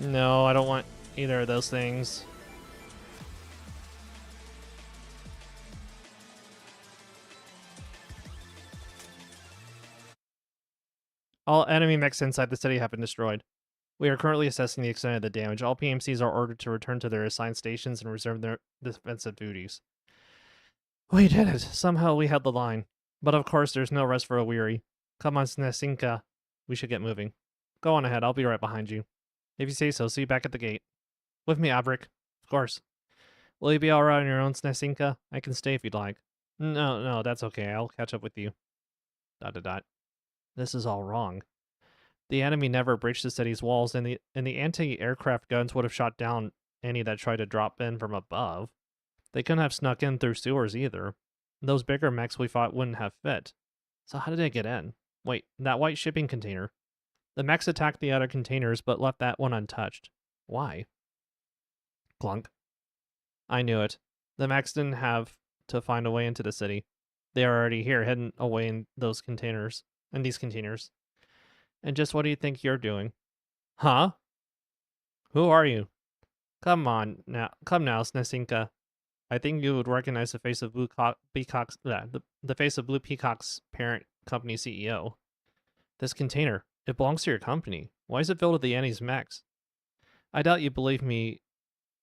No, I don't want either of those things. All enemy mechs inside the city have been destroyed. We are currently assessing the extent of the damage. All PMCs are ordered to return to their assigned stations and resume their defensive duties. We did it. Somehow we held the line. But of course, there's no rest for a weary. Come on, Snezhinka. We should get moving. Go on ahead. I'll be right behind you. If you say so, see you back at the gate. With me, Abric. Of course. Will you be all right on your own, Snezhinka? I can stay if you'd like. No, that's okay. I'll catch up with you. ... This is all wrong. The enemy never breached the city's walls, and the anti-aircraft guns would have shot down any that tried to drop in from above. They couldn't have snuck in through sewers either. Those bigger mechs we fought wouldn't have fit. So how did they get in? Wait, that white shipping container. The mechs attacked the other containers, but left that one untouched. Why? Clunk. I knew it. The mechs didn't have to find a way into the city. They are already here, hidden away in those containers. In these containers. And just what do you think you're doing? Huh? Who are you? Come now, Snezhinka. I think you would recognize the face of the face of Blue Peacock's parent company CEO. This container, it belongs to your company. Why is it filled with the Annie's mechs? I doubt you believe me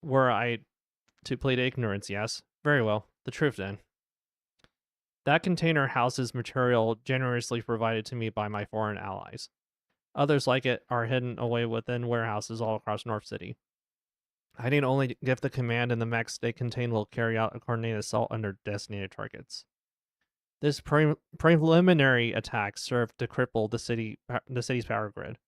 were I to plead ignorance, yes? Very well. The truth, then. That container houses material generously provided to me by my foreign allies. Others like it are hidden away within warehouses all across North City. I need only give the command, and the mechs they contain will carry out a coordinated assault under designated targets. This preliminary attack served to cripple the city's power grid.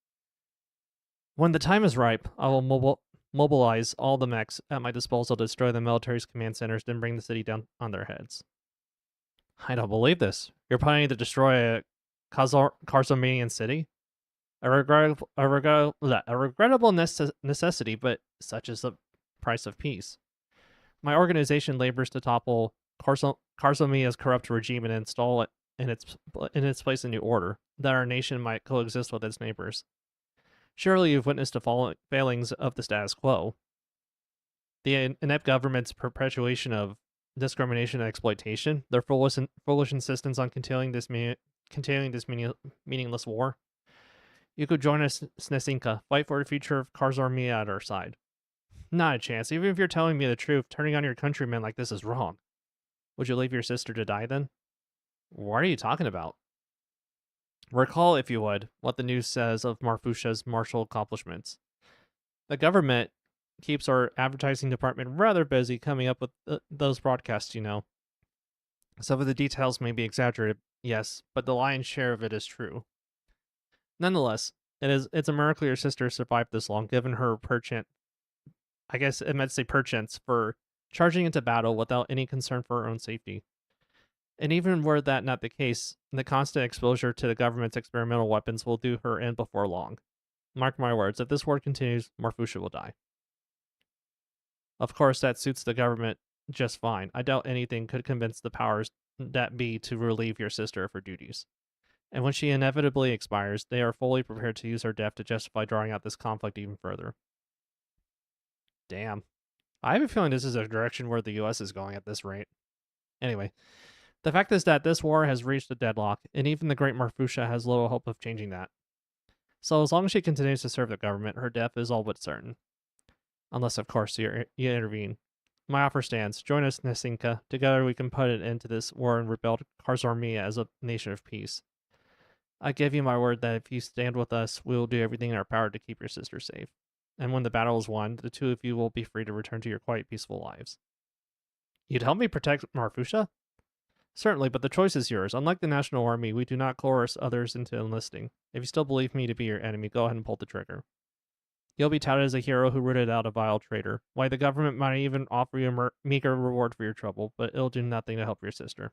When the time is ripe, I will mobilize all the mechs at my disposal to destroy the military's command centers, then bring the city down on their heads. I don't believe this. You're planning to destroy a Karzomanian city? A regrettable necessity, but such is the price of peace. My organization labors to topple Karzomia's corrupt regime and install it in its place a new order, that our nation might coexist with its neighbors. Surely you've witnessed the failings of the status quo. The inept government's perpetuation of discrimination and exploitation, their foolish insistence on continuing this meaningless war. You could join us, Snezhinka. Fight for the future of Karzomia at our side. Not a chance. Even if you're telling me the truth, turning on your countrymen like this is wrong. Would you leave your sister to die then? What are you talking about? Recall, if you would, what the news says of Marfusha's martial accomplishments. The government keeps our advertising department rather busy coming up with those broadcasts, you know. Some of the details may be exaggerated, yes, but the lion's share of it is true. Nonetheless, it's a miracle your sister survived this long, given her perchance for charging into battle without any concern for her own safety. And even were that not the case, the constant exposure to the government's experimental weapons will do her in before long. Mark my words, if this war continues, Marfusha will die. Of course, that suits the government just fine. I doubt anything could convince the powers that be to relieve your sister of her duties. And when she inevitably expires, they are fully prepared to use her death to justify drawing out this conflict even further. Damn. I have a feeling this is a direction where the US is going at this rate. Anyway, the fact is that this war has reached a deadlock, and even the great Marfusha has little hope of changing that. So as long as she continues to serve the government, her death is all but certain. Unless, of course, you intervene. My offer stands. Join us, Snezhinka. Together we can put an end to this war and rebuild Karzarmia as a nation of peace. I give you my word that if you stand with us, we will do everything in our power to keep your sister safe. And when the battle is won, the two of you will be free to return to your quiet, peaceful lives. You'd help me protect Marfusha? Certainly, but the choice is yours. Unlike the National Army, we do not coerce others into enlisting. If you still believe me to be your enemy, go ahead and pull the trigger. You'll be touted as a hero who rooted out a vile traitor. Why, the government might even offer you a meager reward for your trouble, but it'll do nothing to help your sister.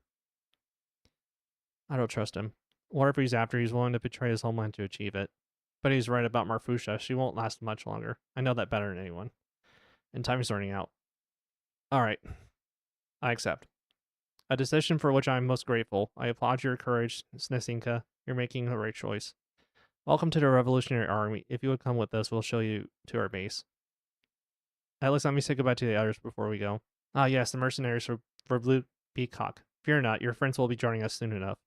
I don't trust him. Whatever he's after, he's willing to betray his homeland to achieve it. But he's right about Marfusha. She won't last much longer. I know that better than anyone. And time is running out. Alright. I accept. A decision for which I am most grateful. I applaud your courage, Snezhinka. You're making the right choice. Welcome to the Revolutionary Army. If you would come with us, we'll show you to our base. At least let me say goodbye to the others before we go. Ah, yes, the mercenaries for Blue Peacock. Fear not, your friends will be joining us soon enough.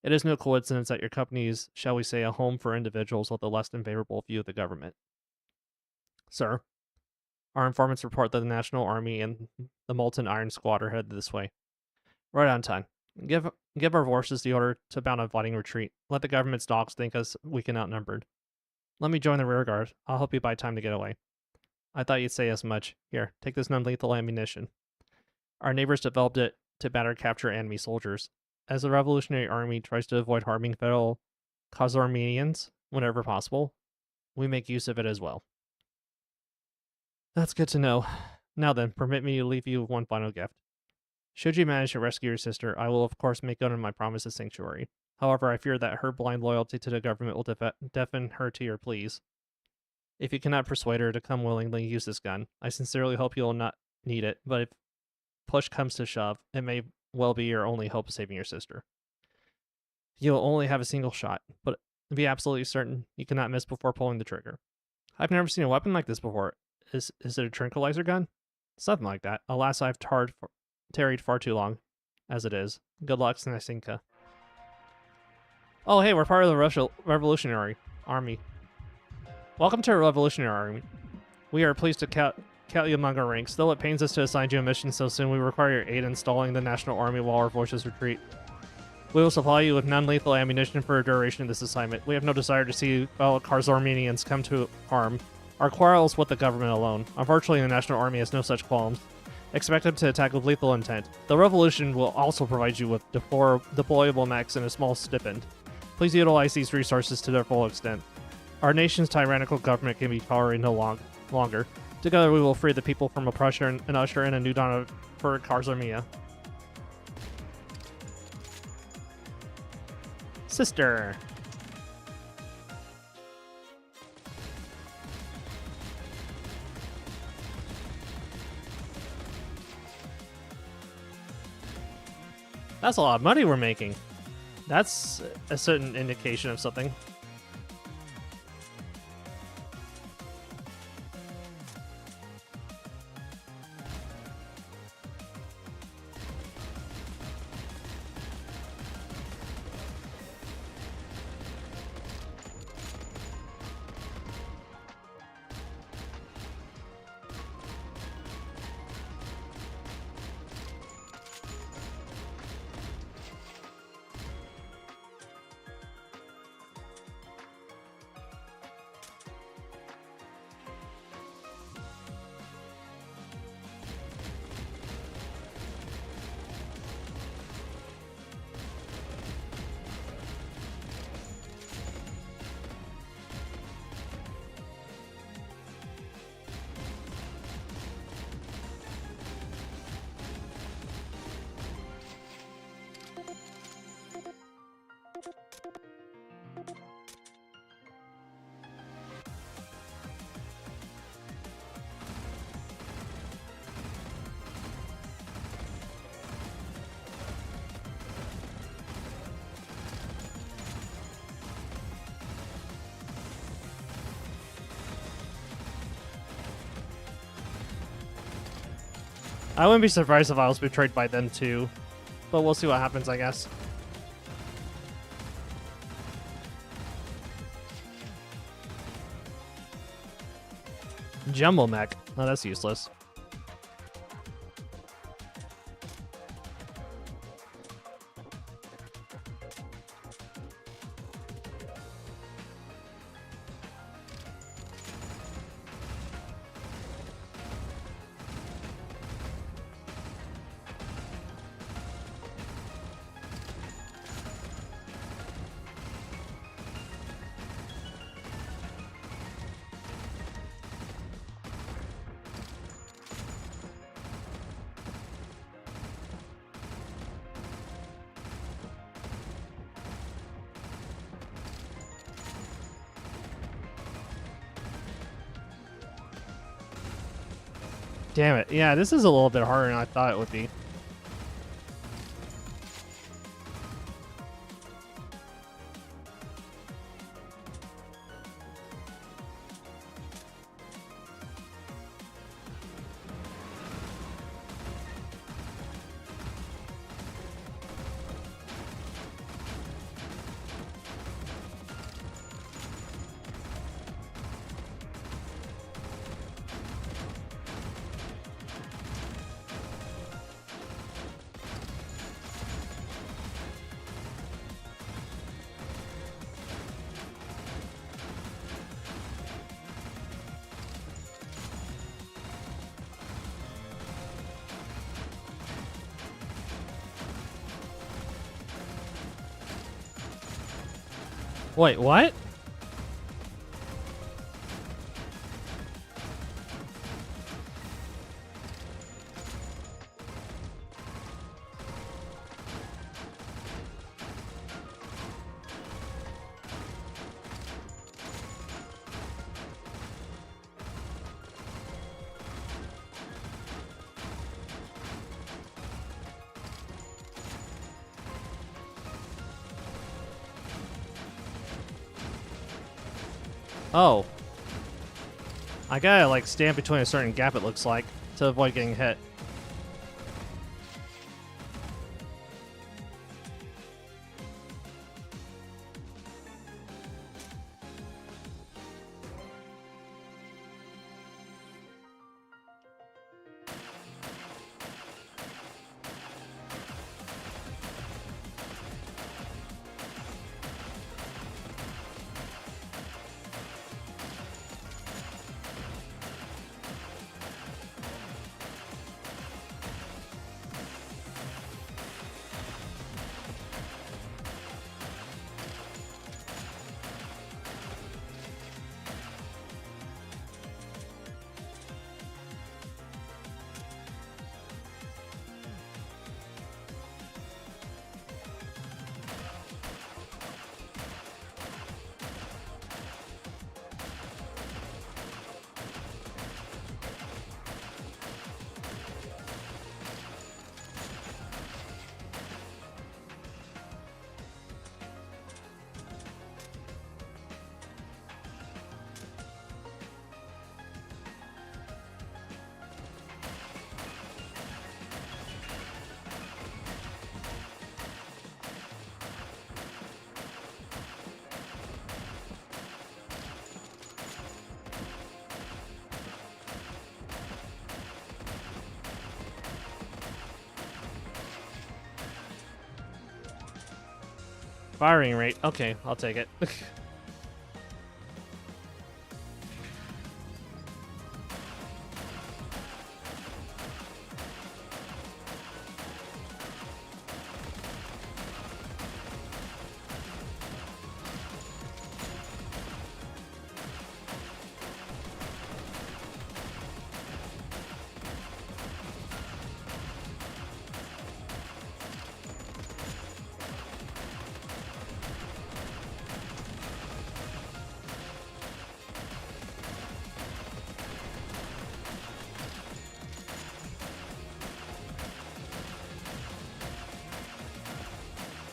It is no coincidence that your company is, shall we say, a home for individuals with a less than favorable view of the government. Sir, our informants report that the National Army and the Molten Iron Squad are headed this way. Right on time. Give our forces the order to bound a fighting retreat. Let the government's dogs think us weak and outnumbered. Let me join the rear guard. I'll help you buy time to get away. I thought you'd say as much. Here, take this non-lethal ammunition. Our neighbors developed it to better capture enemy soldiers. As the Revolutionary Army tries to avoid harming fellow Karzarmians whenever possible, we make use of it as well. That's good to know. Now then, permit me to leave you with one final gift. Should you manage to rescue your sister, I will of course make good on my promise of sanctuary. However, I fear that her blind loyalty to the government will deafen her to your pleas. If you cannot persuade her to come willingly use this gun, I sincerely hope you will not need it, but if push comes to shove, it may well be your only hope of saving your sister. You will only have a single shot, but be absolutely certain you cannot miss before pulling the trigger. I've never seen a weapon like this before. Is it a tranquilizer gun? Something like that. Alas, I've tarried far too long, as it is. Good luck, Snezhinka. Oh, hey, we're part of the Revolutionary Army. Welcome to our Revolutionary Army. We are pleased to count you among our ranks. Though it pains us to assign you a mission so soon, we require your aid in installing the National Army while our forces retreat. We will supply you with non-lethal ammunition for a duration of this assignment. We have no desire to see fellow Karzarmenians come to harm. Our quarrel is with the government alone. Unfortunately, the National Army has no such qualms. Expect them to attack with lethal intent. The Revolution will also provide you with deployable mechs and a small stipend. Please utilize these resources to their full extent. Our nation's tyrannical government can be tolerated no longer. Together we will free the people from oppression and usher in a new dawn for Karzarmia. Sister. That's a lot of money we're making. That's a certain indication of something. I wouldn't be surprised if I was betrayed by them too. But we'll see what happens, I guess. Jumbo mech. Oh, that's useless. Damn it. Yeah, this is a little bit harder than I thought it would be. Wait, what? Oh. I gotta, like, stand between a certain gap, it looks like, to avoid getting hit. Firing rate. Okay, I'll take it.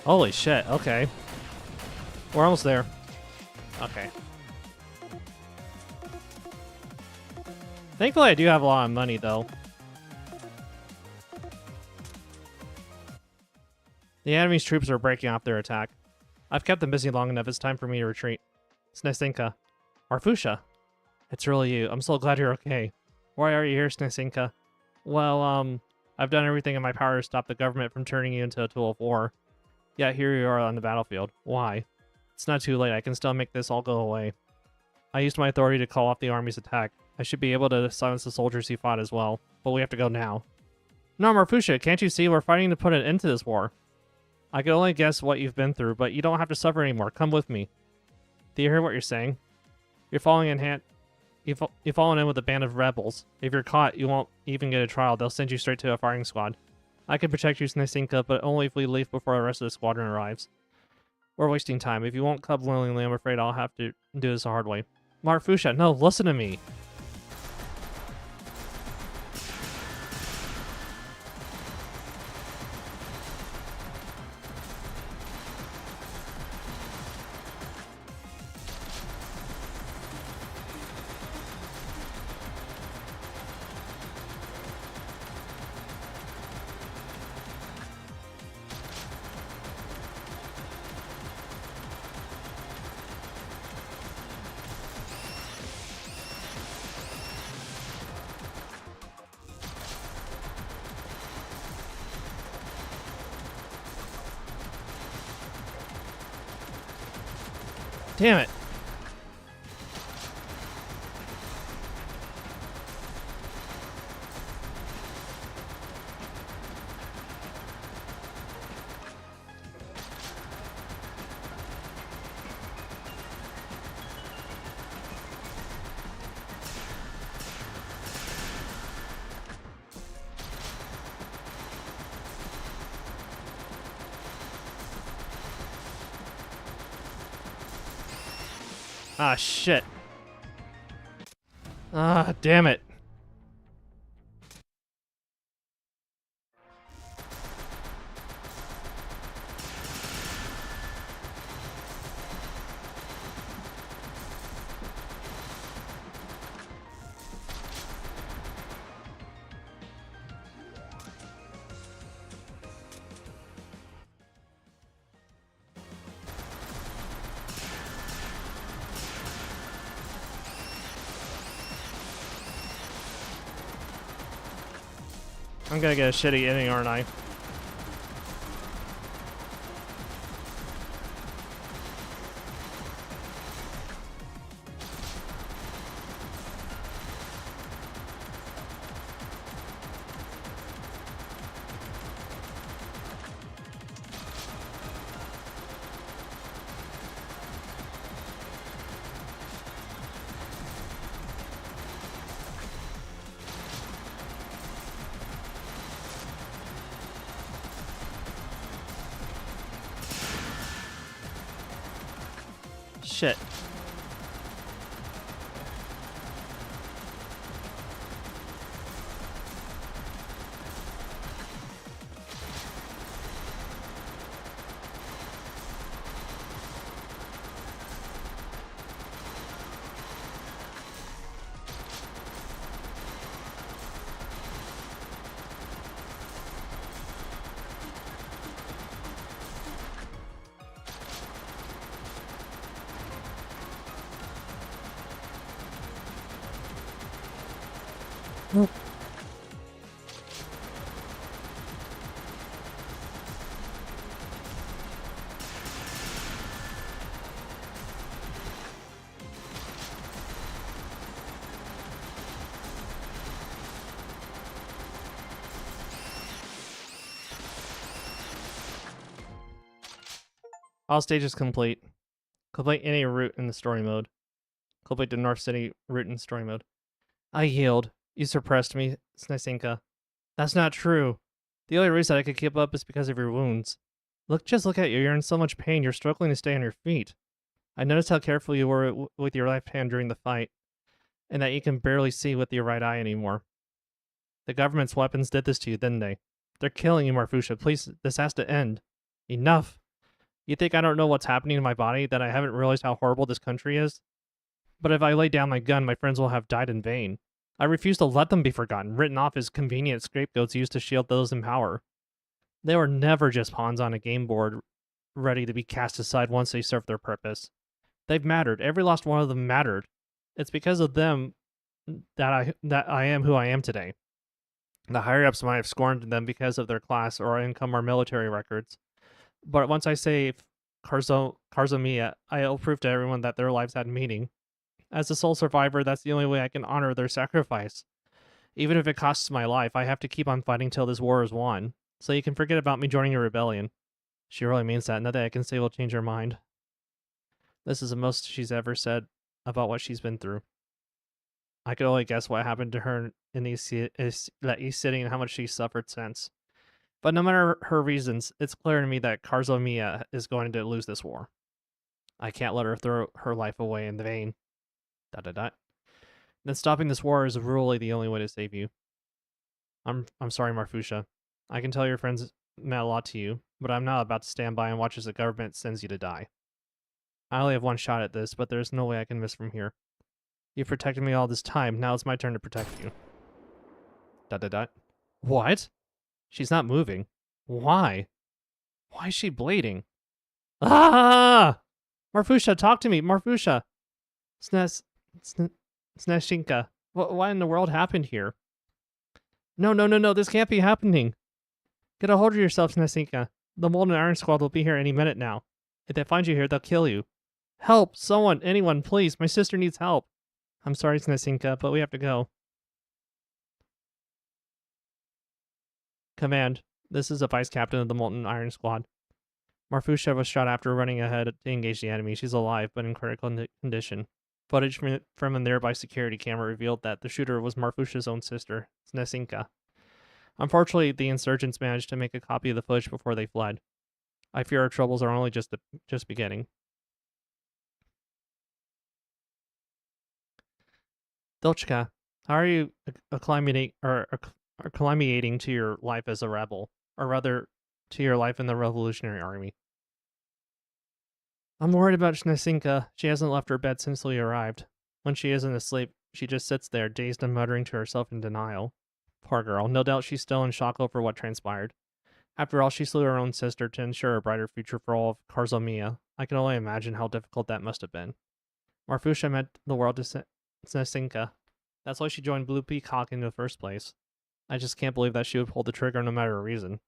Holy shit, okay. We're almost there. Okay. Thankfully, I do have a lot of money, though. The enemy's troops are breaking off their attack. I've kept them busy long enough. It's time for me to retreat. Snezhinka. Marfusha. It's really you. I'm so glad you're okay. Why are you here, Snezhinka? Well, I've done everything in my power to stop the government from turning you into a tool of war. Yet here you are on the battlefield. Why? It's not too late. I can still make this all go away. I used my authority to call off the army's attack. I should be able to silence the soldiers he fought as well. But we have to go now. No, Marfusha, can't you see we're fighting to put an end to this war? I can only guess what you've been through, but you don't have to suffer anymore. Come with me. Do you hear what you're saying? You're falling in hand. You've fallen in with a band of rebels. If you're caught, you won't even get a trial. They'll send you straight to a firing squad. I can protect you, Snezhinka, but only if we leave before the rest of the squadron arrives. We're wasting time. If you won't come willingly, I'm afraid I'll have to do this the hard way. Marfusha, no, listen to me. Damn it. Ah, shit. Ah, damn it. I'm gonna get a shitty ending, aren't I? Shit. All stages complete. Complete any route in the story mode. Complete the North City route in story mode. I yield. You suppressed me, Snezhinka. That's not true. The only reason I could keep up is because of your wounds. Just look at you. You're in so much pain. You're struggling to stay on your feet. I noticed how careful you were with your left hand during the fight, and that you can barely see with your right eye anymore. The government's weapons did this to you, didn't they? They're killing you, Marfusha. Please, this has to end. Enough. You think I don't know what's happening to my body, that I haven't realized how horrible this country is? But if I lay down my gun, my friends will have died in vain. I refuse to let them be forgotten, written off as convenient scapegoats used to shield those in power. They were never just pawns on a game board ready to be cast aside once they served their purpose. They've mattered. Every last one of them mattered. It's because of them that I am who I am today. The higher ups might have scorned them because of their class or income or military records. But once I save Karzomiya, I'll prove to everyone that their lives had meaning. As a sole survivor, that's the only way I can honor their sacrifice. Even if it costs my life, I have to keep on fighting till this war is won. So you can forget about me joining your rebellion. She really means that. Nothing I can say will change her mind. This is the most she's ever said about what she's been through. I could only guess what happened to her in that East City and how much she suffered since. But no matter her reasons, it's clear to me that Karzomiya is going to lose this war. I can't let her throw her life away in vain. ... Then stopping this war is really the only way to save you. I'm sorry, Marfusha. I can tell your friends meant a lot to you, but I'm not about to stand by and watch as the government sends you to die. I only have one shot at this, but there's no way I can miss from here. You've protected me all this time, now it's my turn to protect you. ... What? She's not moving. Why? Why is she bleeding? Ah! Marfusha, talk to me, Marfusha! Snezhinka, what in the world happened here? No, this can't be happening. Get a hold of yourself, Snezhinka. The Molten Iron Squad will be here any minute now. If they find you here, they'll kill you. Help! Someone, anyone, please. My sister needs help. I'm sorry, Snezhinka, but we have to go. Command, this is the Vice Captain of the Molten Iron Squad. Marfusha was shot after running ahead to engage the enemy. She's alive, but in critical condition. Footage from a nearby security camera revealed that the shooter was Marfusha's own sister, Snezhinka. Unfortunately, the insurgents managed to make a copy of the footage before they fled. I fear our troubles are only just beginning. Dolchka, how are you acclimating to your life as a rebel, or rather, to your life in the Revolutionary Army? I'm worried about Snezhinka. She hasn't left her bed since we arrived. When she isn't asleep, she just sits there, dazed and muttering to herself in denial. Poor girl. No doubt she's still in shock over what transpired. After all, she slew her own sister to ensure a brighter future for all of Karzomiya. I can only imagine how difficult that must have been. Marfusha meant the world to Snezhinka. That's why she joined Blue Peacock in the first place. I just can't believe that she would pull the trigger no matter the reason.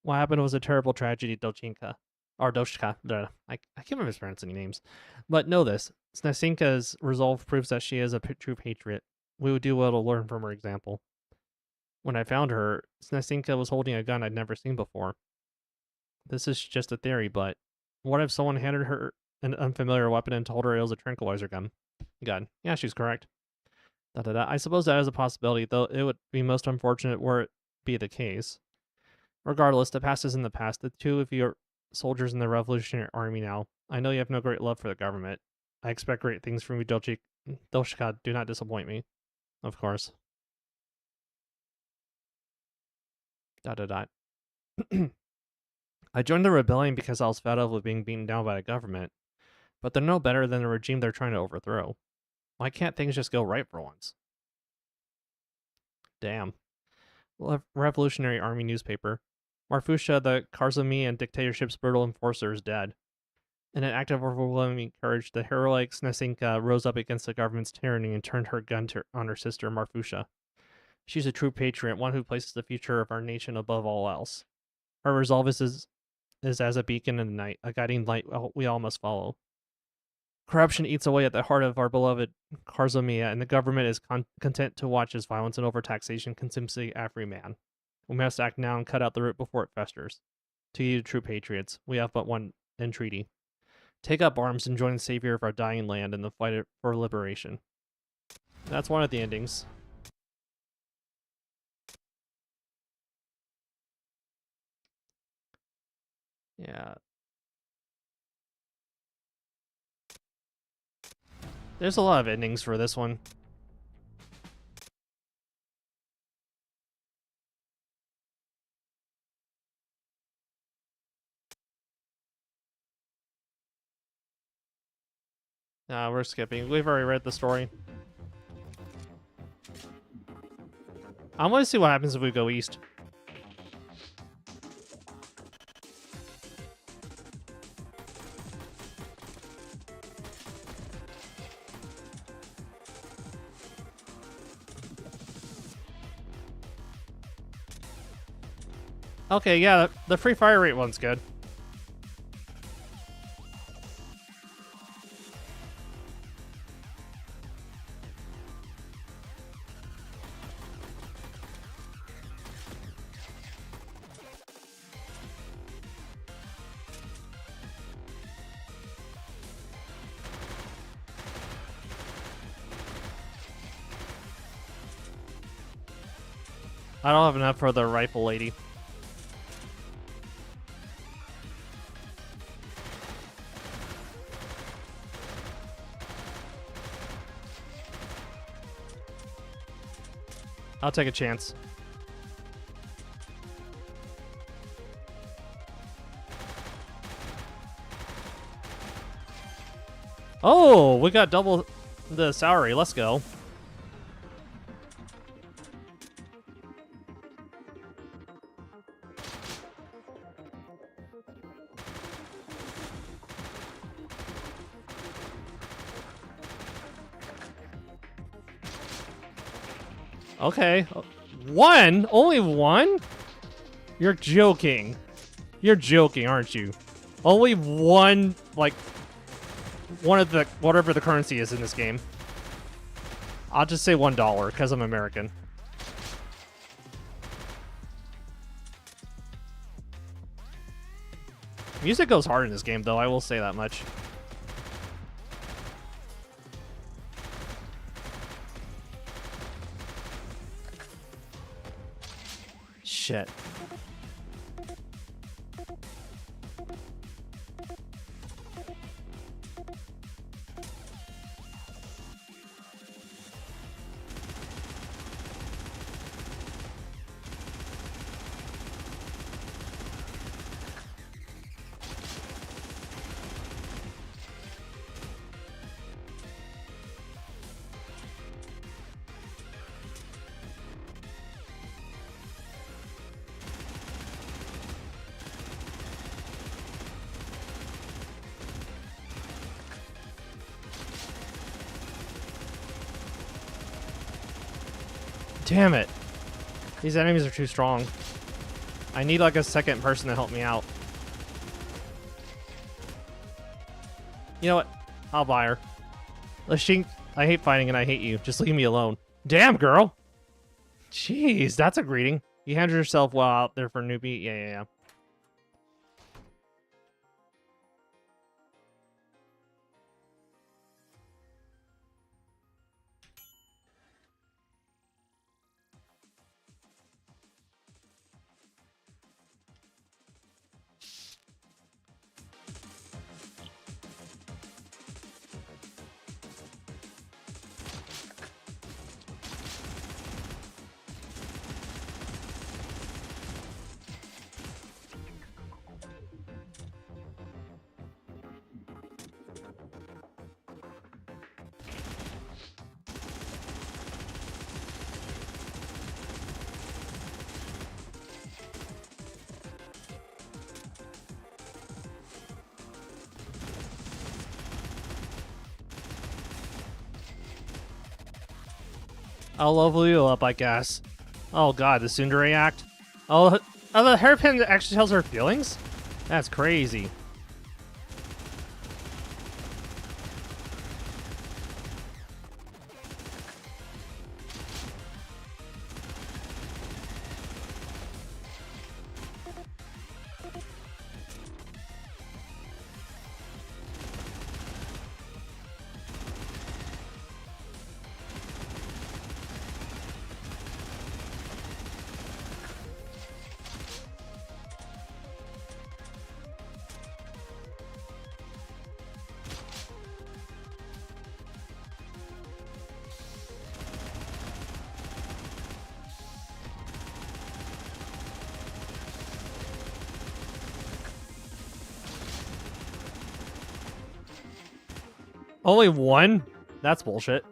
What happened was a terrible tragedy, Dolchinka. Or Doshka. I can't mispronounce any names. But know this. Snezhinka's resolve proves that she is a true patriot. We would do well to learn from her example. When I found her, Snezhinka was holding a gun I'd never seen before. This is just a theory, but what if someone handed her an unfamiliar weapon and told her it was a tranquilizer gun? Yeah, she's correct. I suppose that is a possibility, though it would be most unfortunate were it be the case. Regardless, the past is in the past. The two of you are soldiers in the Revolutionary Army now. I know you have no great love for the government. I expect great things from you, Dolchka. Do not disappoint me. Of course. ... I joined the rebellion because I was fed up with being beaten down by the government. But they're no better than the regime they're trying to overthrow. Why can't things just go right for once? Damn. Revolutionary Army newspaper. Marfusha, the Karzomian dictatorship's brutal enforcer, is dead. In an act of overwhelming courage, the heroic Snezhinka rose up against the government's tyranny and turned her gun on her sister, Marfusha. She's a true patriot, one who places the future of our nation above all else. Her resolve is as a beacon in the night, a guiding light we all must follow. Corruption eats away at the heart of our beloved Karzomiya, and the government is content to watch as violence and overtaxation consumes every man. We must act now and cut out the root before it festers. To you, true patriots, we have but one entreaty. Take up arms and join the savior of our dying land in the fight for liberation. That's one of the endings. Yeah. There's a lot of endings for this one. Nah, we're skipping. We've already read the story. I want to see what happens if we go east. Okay, yeah, the free fire rate one's good. I don't have enough for the rifle lady. I'll take a chance. Oh, we got double the salary. Let's go. Okay. One? Only one? You're joking. You're joking, aren't you? Only one, like, one of the, whatever the currency is in this game. I'll just say $1 because I'm American. Music goes hard in this game, though. I will say that much. Shit. Damn it. These enemies are too strong. I need like a second person to help me out. You know what? I'll buy her. Lashink, I hate fighting and I hate you. Just leave me alone. Damn, girl. Jeez, that's a greeting. You handled yourself well out there for a newbie. Yeah. I'll level you up, I guess. Oh god, the Tsundere act. Oh, the hairpin actually tells her feelings? That's crazy. Only one? That's bullshit.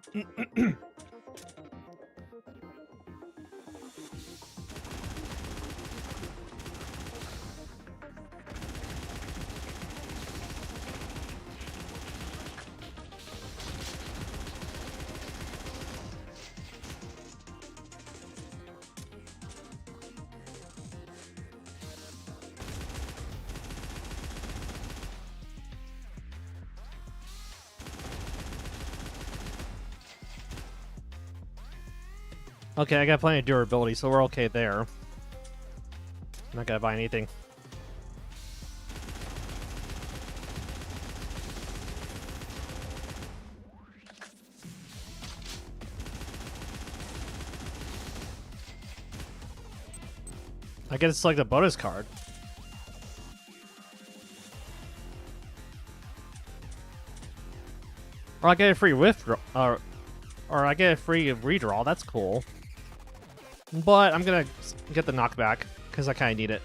Okay, I got plenty of durability, so we're okay there. I'm not gonna buy anything. I guess it's like the bonus card. Or I get a free withdraw, or I get a free redraw. That's cool. But I'm gonna get the knockback because I kind of need it.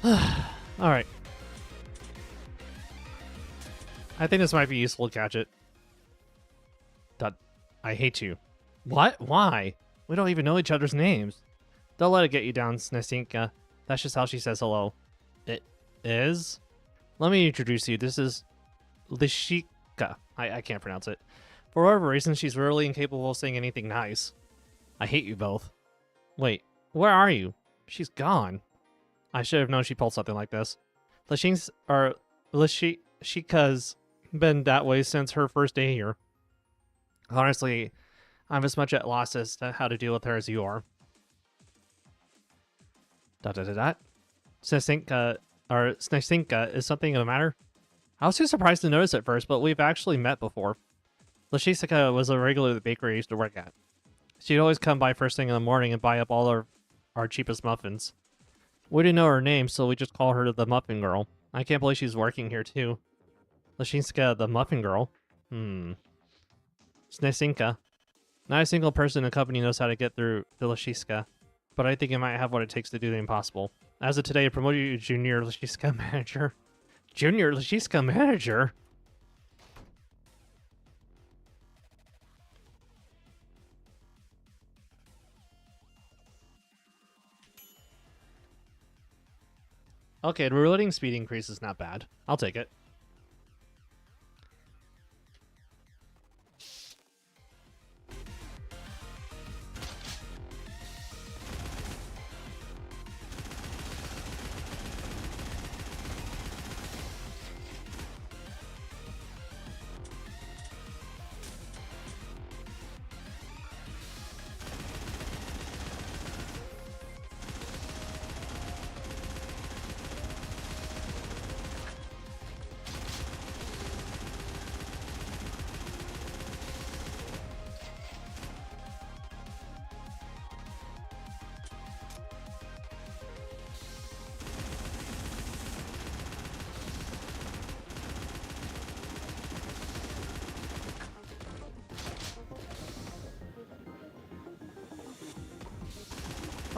All right. I think this might be useful to catch it. I hate you. What? Why? We don't even know each other's names. Don't let it get you down, Snezhinka. That's just how she says hello. It is? Let me introduce you. This is Lishika. I can't pronounce it. For whatever reason, she's really incapable of saying anything nice. I hate you both. Wait, where are you? She's gone. I should have known she'd pull something like this. Lishika's been that way since her first day here. Honestly, I'm as much at loss as to how to deal with her as you are. Snezhinka, is something the matter? I was too surprised to notice at first, but we've actually met before. Lishika was a regular at the bakery I used to work at. She'd always come by first thing in the morning and buy up all our cheapest muffins. We didn't know her name, so we just call her the Muffin Girl. I can't believe she's working here too. Lishika, the Muffin Girl? Snezhinka. Not a single person in the company knows how to get through to Lishika, but I think it might have what it takes to do the impossible. As of today, I promoted you to Junior Lishika Manager. Junior Lishika Manager? Okay, the reloading speed increase is not bad. I'll take it.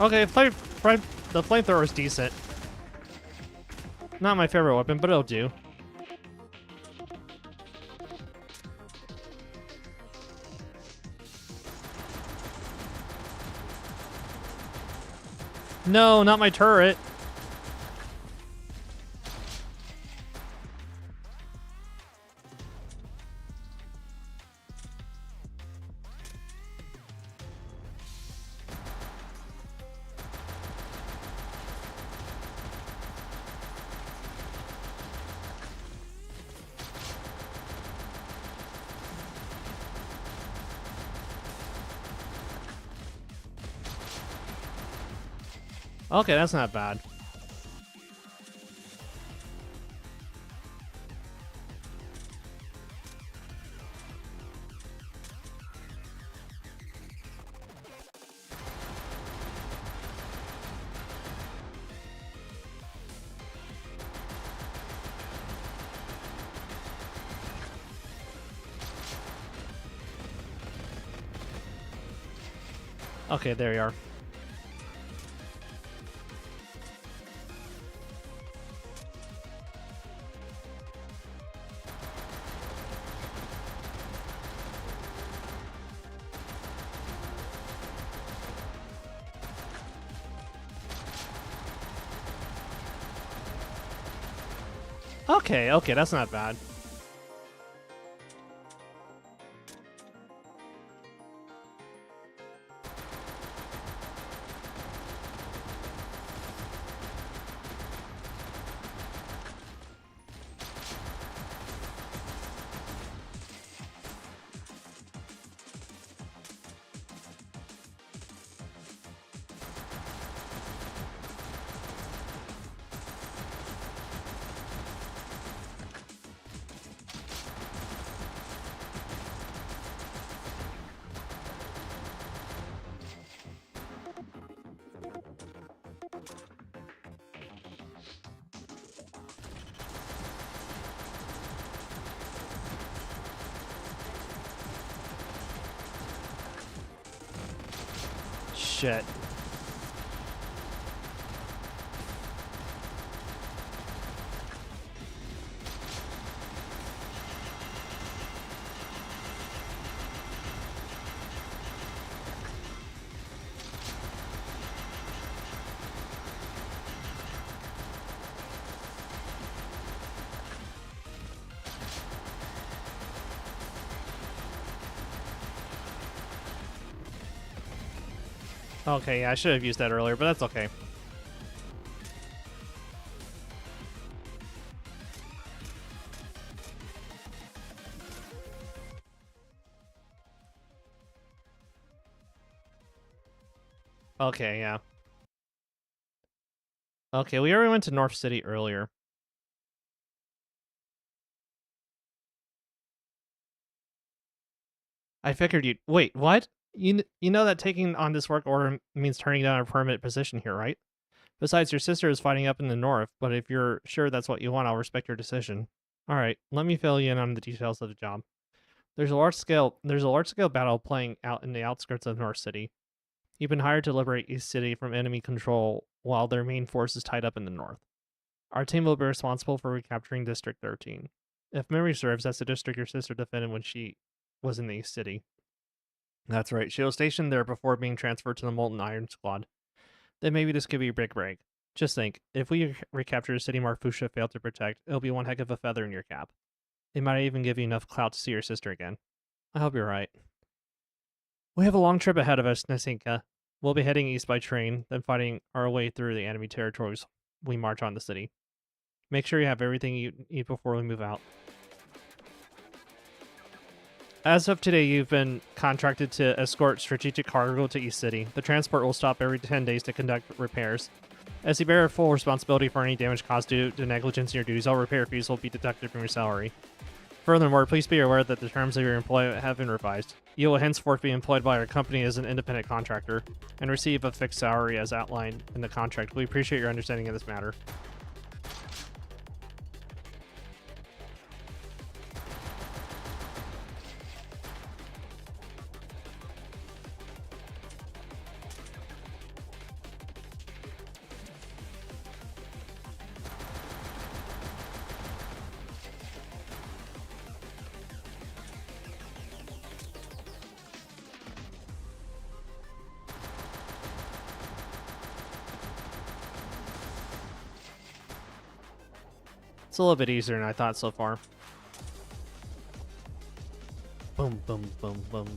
Okay, the flamethrower is decent. Not my favorite weapon, but it'll do. No, not my turret. Okay, that's not bad. Okay, there you are. Okay, that's not bad. shit. Okay, yeah, I should have used that earlier, but that's okay. Okay, yeah. Okay, we already went to North City earlier. I figured you'd... Wait, what? You know that taking on this work order means turning down a permanent position here, right? Besides, your sister is fighting up in the north, but if you're sure that's what you want, I'll respect your decision. Alright, let me fill you in on the details of the job. There's a large-scale battle playing out in the outskirts of North City. You've been hired to liberate East City from enemy control while their main force is tied up in the north. Our team will be responsible for recapturing District 13. If memory serves, that's the district your sister defended when she was in the East City. That's right, she was stationed there before being transferred to the Molten Iron Squad. Then maybe this could be a big break. Just think, if we recapture a city Marfusha failed to protect, it'll be one heck of a feather in your cap. It might even give you enough clout to see your sister again. I hope you're right. We have a long trip ahead of us, Snezhinka. We'll be heading east by train, then fighting our way through the enemy territories. We march on the city. Make sure you have everything you need before we move out. As of today, you've been contracted to escort strategic cargo to East City. The transport will stop every 10 days to conduct repairs. As you bear full responsibility for any damage caused due to negligence in your duties, all repair fees will be deducted from your salary. Furthermore, please be aware that the terms of your employment have been revised. You will henceforth be employed by our company as an independent contractor and receive a fixed salary as outlined in the contract. We appreciate your understanding of this matter. It's a little bit easier than I thought so far. Boom, boom, boom, boom.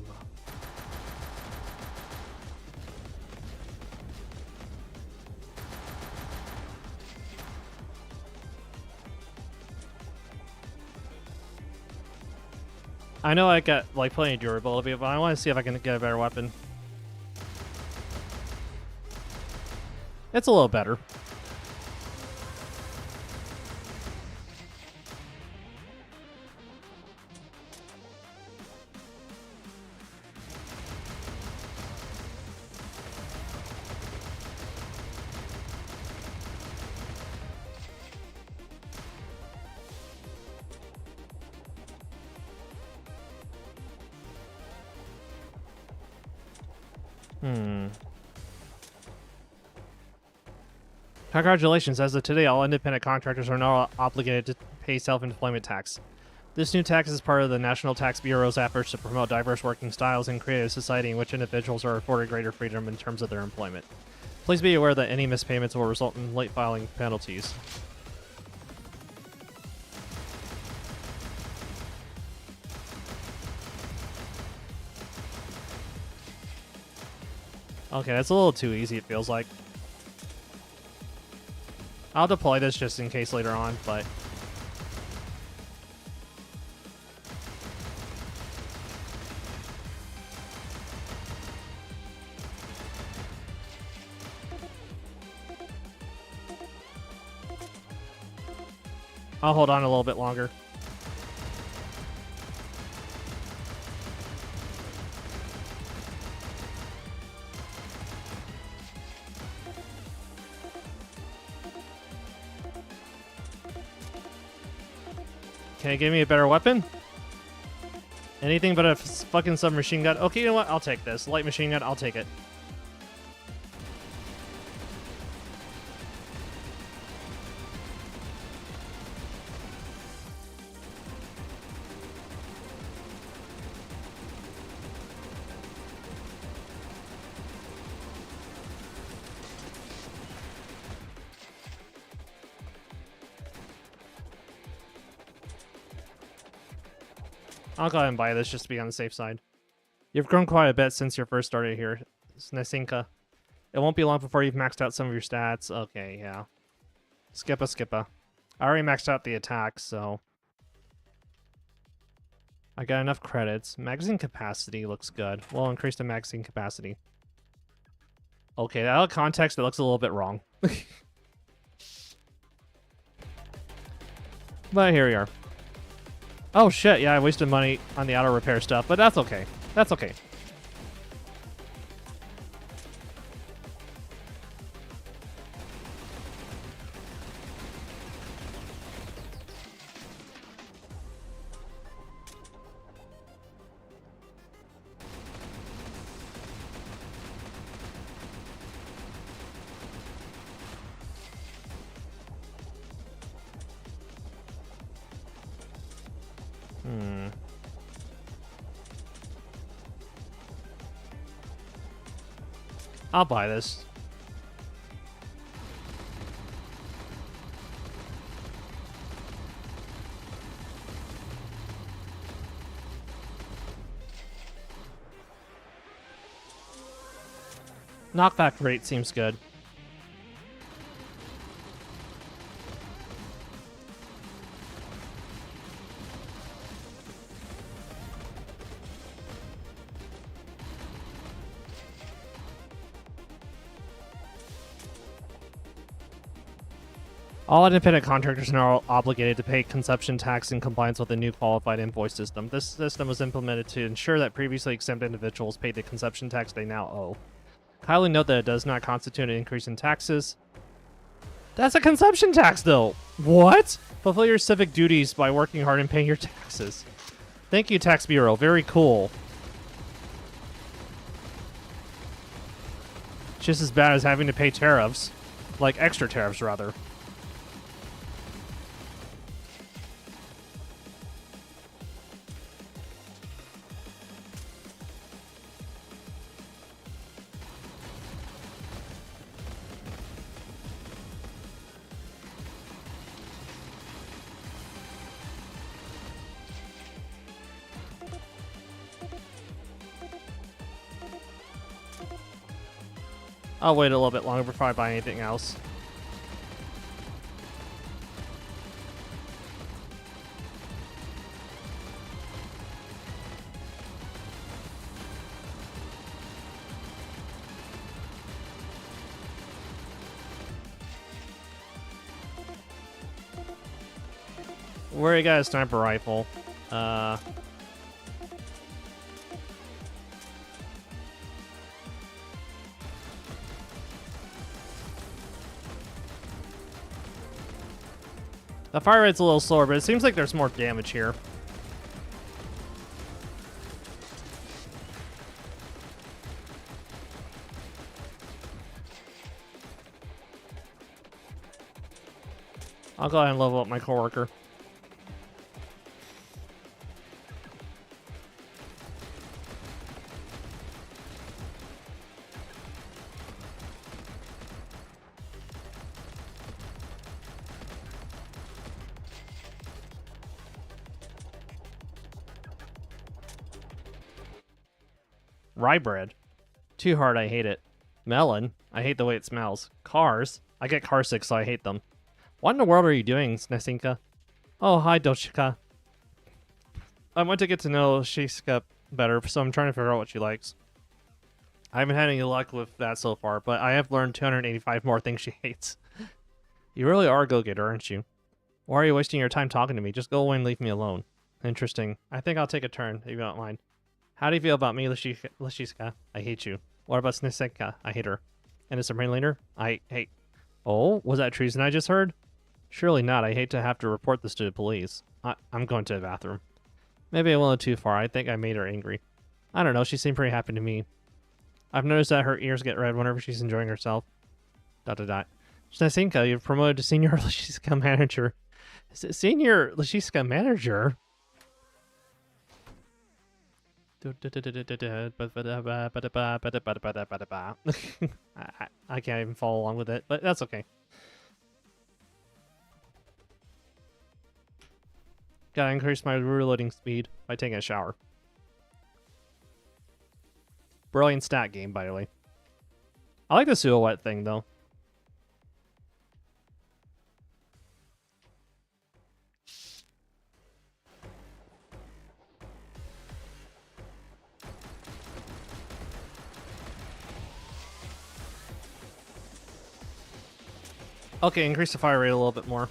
I know I got like plenty of durability, but I want to see if I can get a better weapon. It's a little better. Congratulations, as of today, all independent contractors are now obligated to pay self-employment tax. This new tax is part of the National Tax Bureau's efforts to promote diverse working styles and create a society in which individuals are afforded greater freedom in terms of their employment. Please be aware that any mispayments will result in late filing penalties. Okay, that's a little too easy, it feels like. I'll deploy this just in case later on, but... I'll hold on a little bit longer. Okay, give me a better weapon. Anything but a fucking submachine gun. Okay, you know what? I'll take this. Light machine gun, I'll take it. I'll go ahead and buy this just to be on the safe side. You've grown quite a bit since you first started here, Snezhinka. It won't be long before you've maxed out some of your stats. Okay, yeah. Skippa. I already maxed out the attack, so... I got enough credits. Magazine capacity looks good. We'll increase the magazine capacity. Okay, out of context, it looks a little bit wrong. But here we are. Oh shit, yeah, I wasted money on the auto repair stuff, but that's okay. That's okay. I'll buy this. Knockback rate seems good. All independent contractors are now obligated to pay consumption tax in compliance with the new qualified invoice system. This system was implemented to ensure that previously exempt individuals paid the consumption tax they now owe. Kindly note that it does not constitute an increase in taxes. That's a consumption tax, though! What? Fulfill your civic duties by working hard and paying your taxes. Thank you, Tax Bureau. Very cool. Just as bad as having to pay tariffs. Like, extra tariffs, rather. I'll wait a little bit longer before I buy anything else. We already got a sniper rifle. The fire rate's a little slower, but it seems like there's more damage here. I'll go ahead and level up my coworker. Rye bread. Too hard, I hate it. Melon. I hate the way it smells. Cars. I get car sick, so I hate them. What in the world are you doing, Snezhinka? Oh, hi, Dochika. I want to get to know Shishka better, so I'm trying to figure out what she likes. I haven't had any luck with that so far, but I have learned 285 more things she hates. You really are a go-getter, aren't you? Why are you wasting your time talking to me? Just go away and leave me alone. Interesting. I think I'll take a turn, if you don't mind. How do you feel about me, Lashiska? I hate you. What about Snezhinka? I hate her. And the Supreme Leader? I hate... Oh, was that treason I just heard? Surely not. I hate to have to report this to the police. I'm going to the bathroom. Maybe I went too far. I think I made her angry. I don't know. She seemed pretty happy to me. I've noticed that her ears get red whenever she's enjoying herself. ... Snezhinka, you've promoted to Senior Lashiska Manager. Senior Lashiska Manager? I can't even follow along with it, but that's okay. Gotta increase my reloading speed by taking a shower. Brilliant stat game, by the way. I like the silhouette thing, though. Okay, increase the fire rate a little bit more.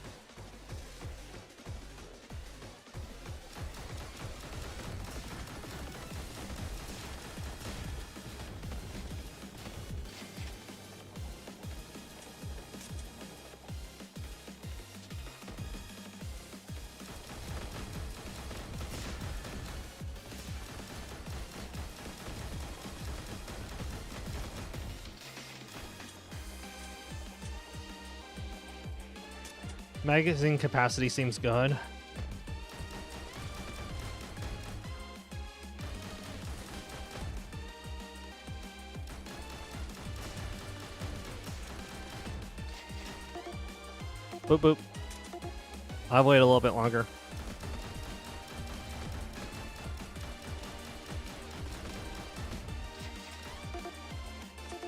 Magazine capacity seems good. Boop boop. I'll wait a little bit longer.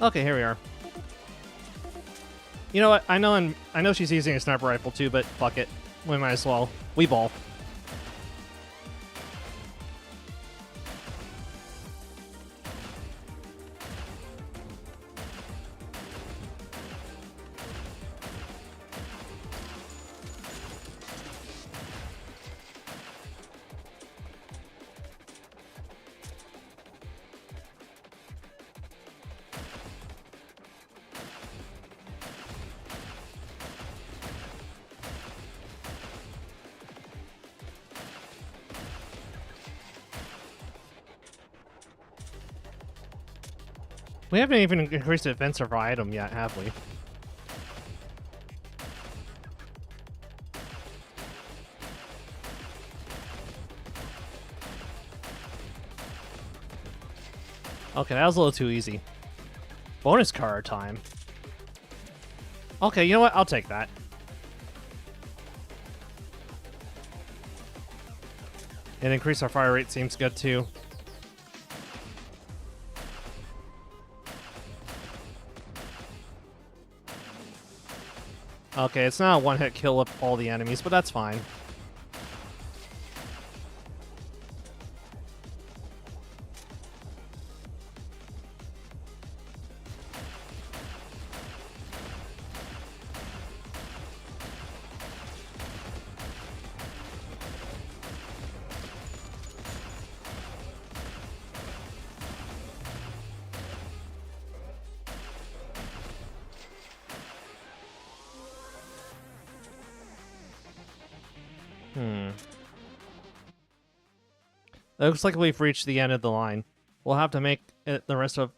Okay, here we are. You know what? I know she's using a sniper rifle too, but fuck it. We might as well. We ball. We haven't even increased the defense of our item yet, have we? Okay, that was a little too easy. Bonus card time. Okay, you know what? I'll take that. And increase our fire rate seems good too. Okay, it's not a one-hit kill of all the enemies, but that's fine. It looks like we've reached the end of the line. We'll have to make it the rest of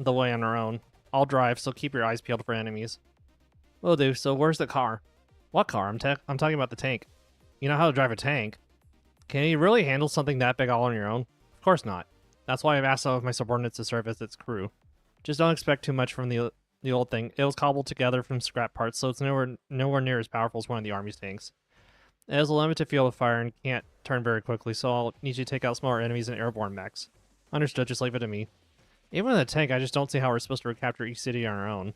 the way on our own. I'll drive, so keep your eyes peeled for enemies. Will do. So where's the car? What car? I'm talking about the tank. You know how to drive a tank. Can you really handle something that big all on your own? Of course not. That's why I've asked some of my subordinates to serve as its crew. Just don't expect too much from the old thing. It was cobbled together from scrap parts, so it's nowhere near as powerful as one of the army's tanks. It has a limited field of fire and can't turn very quickly, so I'll need you to take out smaller enemies and airborne mechs. Understood, just leave it to me. Even with a tank, I just don't see how we're supposed to recapture each city on our own.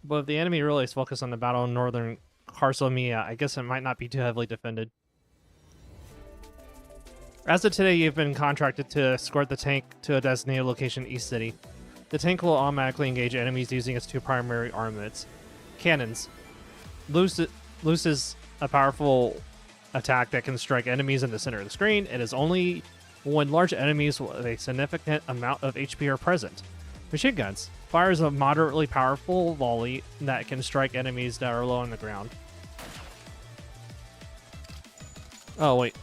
But if the enemy really is focused on the battle in northern Kharsomia, I guess it might not be too heavily defended. As of today, you've been contracted to escort the tank to a designated location in East City. The tank will automatically engage enemies using its two primary armaments. Cannons. Looses a powerful attack that can strike enemies in the center of the screen. It is only when large enemies with a significant amount of HP are present. Machine guns. Fires a moderately powerful volley that can strike enemies that are low on the ground. Oh, wait.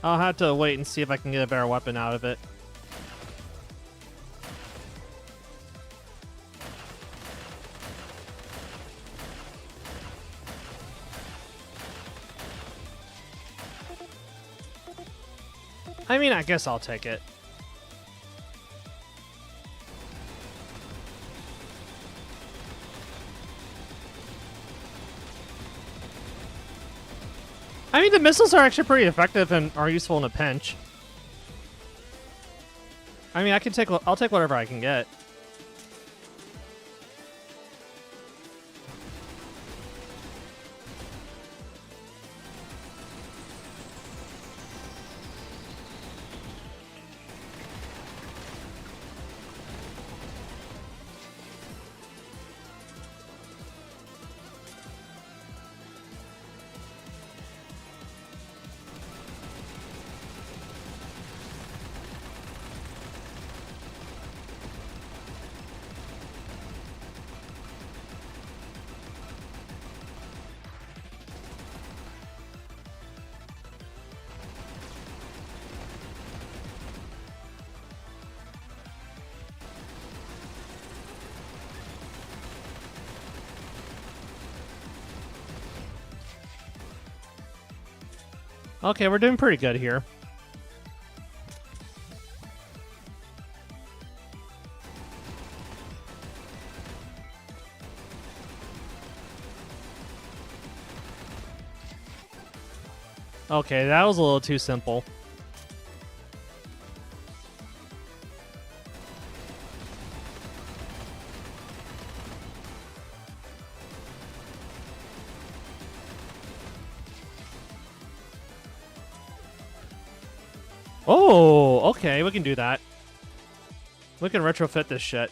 I'll have to wait and see if I can get a better weapon out of it. I mean, I guess I'll take it. I mean, the missiles are actually pretty effective and are useful in a pinch. I mean, I'll take whatever I can get. Okay, we're doing pretty good here. Okay, that was a little too simple. Oh, okay, we can do that. We can retrofit this shit.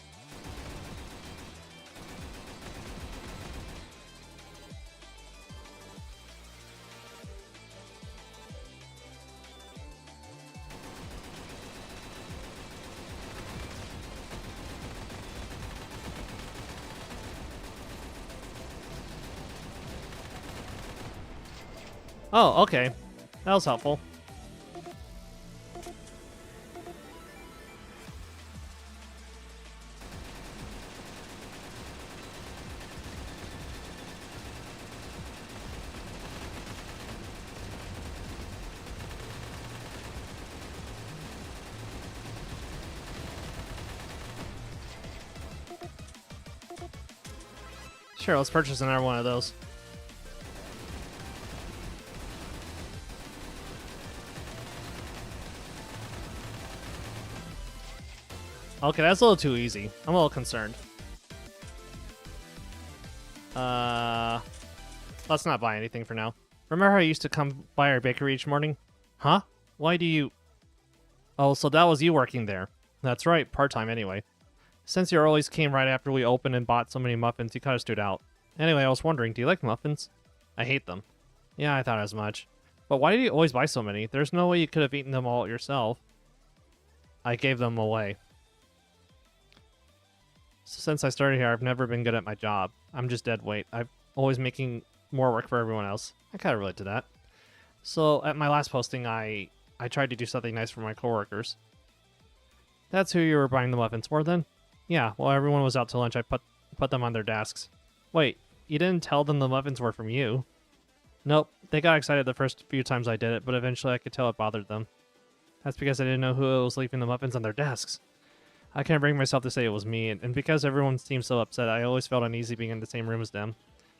Oh, okay. That was helpful. Sure, let's purchase another one of those. Okay, that's a little too easy. I'm a little concerned. Let's not buy anything for now. Remember how I used to come by our bakery each morning? Huh? Why do you... Oh, so that was you working there. That's right, part-time anyway. Since you always came right after we opened and bought so many muffins, you kind of stood out. Anyway, I was wondering, do you like muffins? I hate them. Yeah, I thought as much. But why do you always buy so many? There's no way you could have eaten them all yourself. I gave them away. Since I started here, I've never been good at my job. I'm just dead weight. I'm always making more work for everyone else. I kind of relate to that. So, at my last posting, I tried to do something nice for my coworkers. That's who you were buying the muffins for, then? Yeah, while everyone was out to lunch, I put them on their desks. Wait, you didn't tell them the muffins were from you? Nope, they got excited the first few times I did it, but eventually I could tell it bothered them. That's because I didn't know who was leaving the muffins on their desks. I can't bring myself to say it was me, and because everyone seemed so upset, I always felt uneasy being in the same room as them.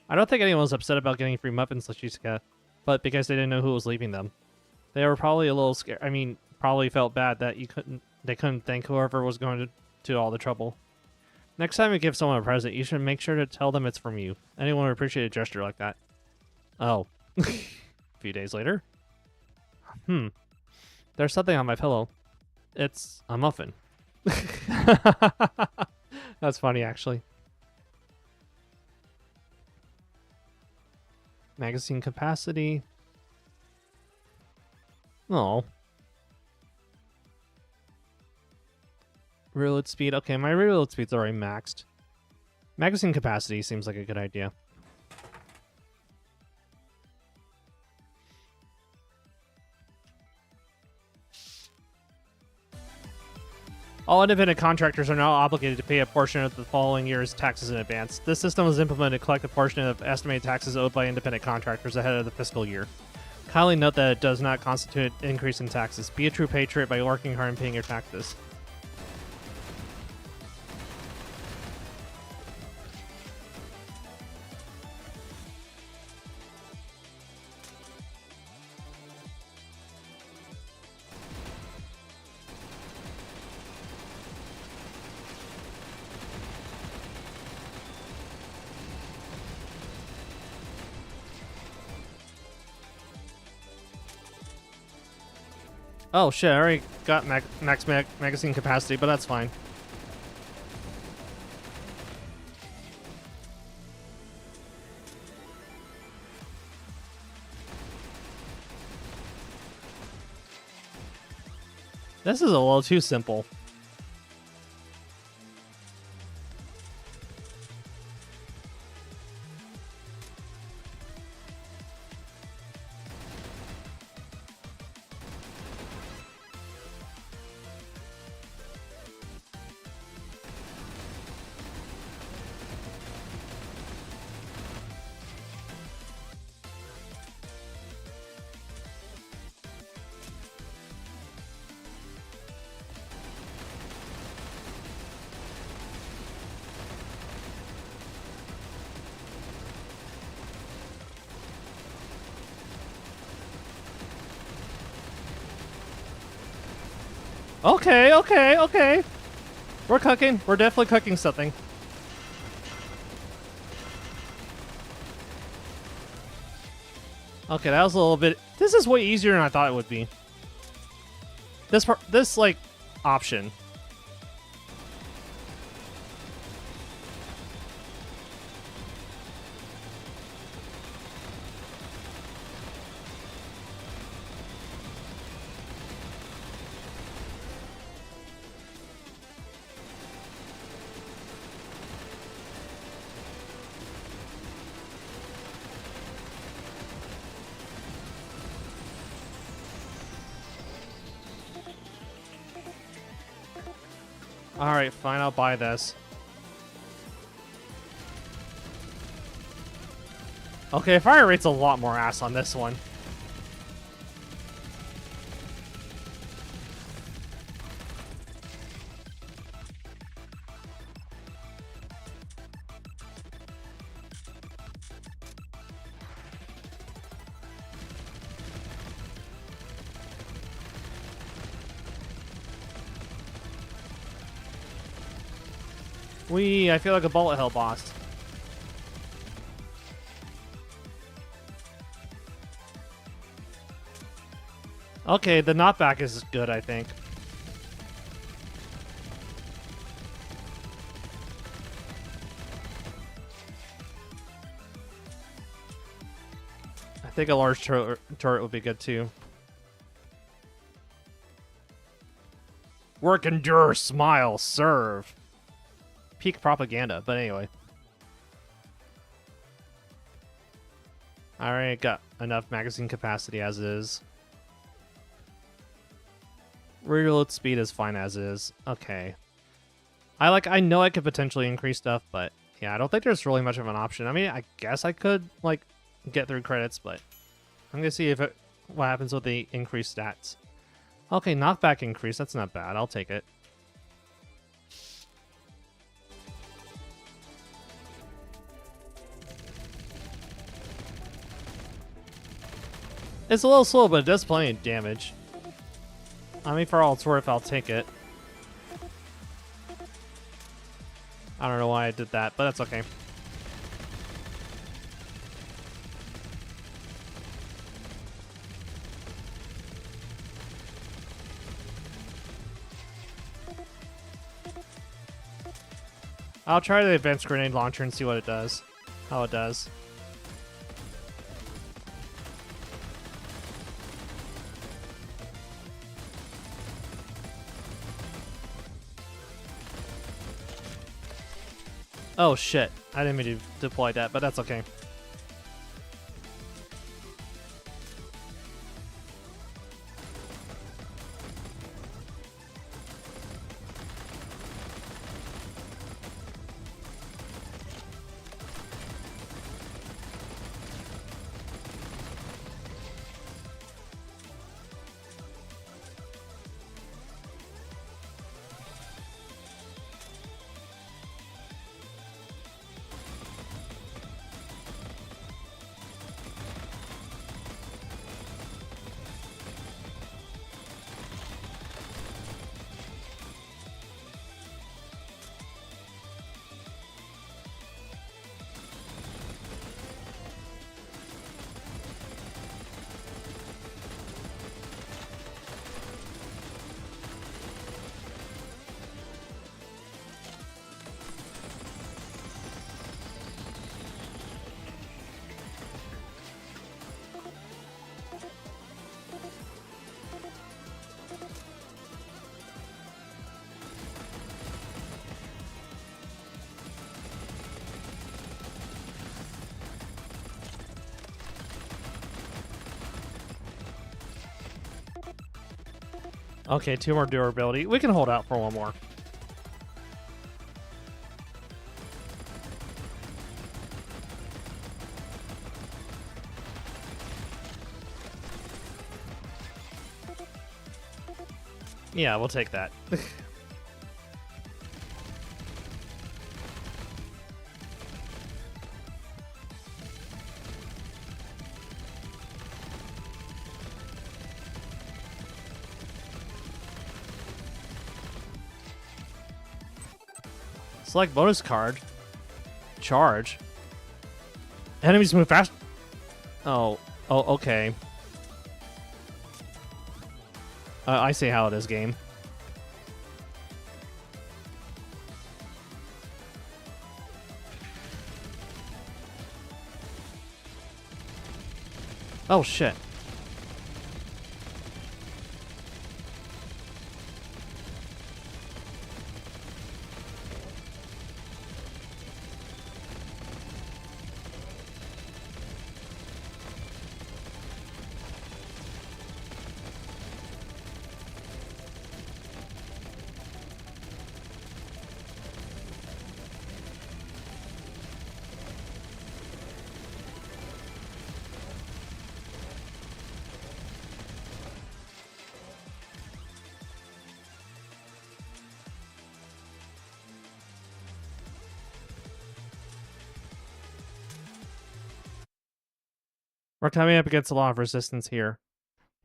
I don't think anyone was upset about getting free muffins, Sentinel, but because they didn't know who was leaving them. They were probably a little scared. I mean, probably felt bad that they couldn't thank whoever was going to all the trouble. Next time you give someone a present, you should make sure to tell them it's from you. Anyone would appreciate a gesture like that. Oh. A few days later. There's something on my pillow. It's a muffin. That's funny, actually. Magazine capacity. Oh. Reload speed. Okay, my reload speed's already maxed. Magazine capacity seems like a good idea. All independent contractors are now obligated to pay a portion of the following year's taxes in advance. This system was implemented to collect a portion of estimated taxes owed by independent contractors ahead of the fiscal year. Kindly note that it does not constitute an increase in taxes. Be a true patriot by working hard and paying your taxes. Oh shit, I already got max magazine capacity, but that's fine. This is a little too simple. Okay. We're cooking. We're definitely cooking something. Okay, that was a little bit... This is way easier than I thought it would be. This like, option. Alright, fine, I'll buy this. Okay, fire rate's a lot more ass on this one. I feel like a bullet hell boss. Okay, the knockback is good, I think. I think a large turret would be good too. Work, endure, smile, serve. Peak propaganda, but anyway. I already got enough magazine capacity as is. Reload speed is fine as is. Okay. I know I could potentially increase stuff, but yeah, I don't think there's really much of an option. I mean, I guess I could, like, get through credits, but I'm gonna see what happens with the increased stats. Okay, knockback increase, that's not bad. I'll take it. It's a little slow, but it does plenty of damage. I mean, for all it's worth, I'll take it. I don't know why I did that, but that's okay. I'll try the advanced grenade launcher and see what it does. How it does. Oh shit, I didn't mean to deploy that, but that's okay. Okay, 2 more durability. We can hold out for 1 more. Yeah, we'll take that. Select bonus card. Charge. Enemies move fast. Oh, okay. I see how it is, game. Oh, shit. We're coming up against a lot of resistance here.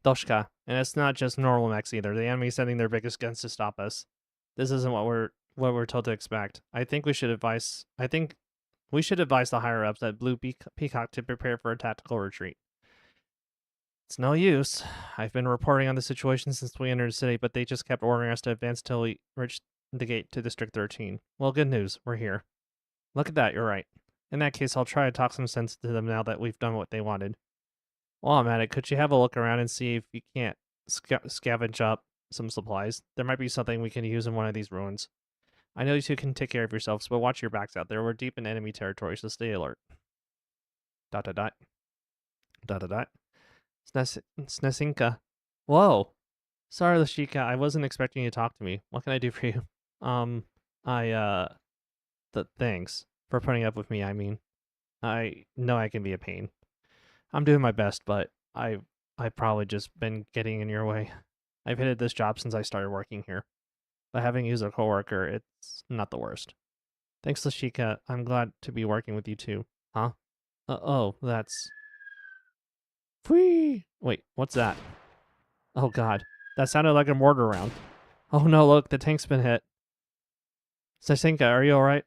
Doshka. And it's not just normal mechs either. The enemy's sending their biggest guns to stop us. This isn't what we're told to expect. I think we should advise the higher ups at Blue Peacock to prepare for a tactical retreat. It's no use. I've been reporting on the situation since we entered the city, but they just kept ordering us to advance till we reached the gate to District 13. Well, good news. We're here. Look at that, you're right. In that case, I'll try to talk some sense to them now that we've done what they wanted. While I'm at it, could you have a look around and see if you can't scavenge up some supplies? There might be something we can use in one of these ruins. I know you two can take care of yourselves, but watch your backs out there. We're deep in enemy territory, so stay alert. ... Snezhinka. Whoa. Sorry, Lashika. I wasn't expecting you to talk to me. What can I do for you? Thanks for putting up with me, I mean. I know I can be a pain. I'm doing my best, but I've probably just been getting in your way. I've hated this job since I started working here. But having you as a coworker, it's not the worst. Thanks, Lashika. I'm glad to be working with you too. Huh? Oh, that's... Whee! Wait, what's that? Oh god, that sounded like a mortar round. Oh no, look, the tank's been hit. Sentinel, are you alright?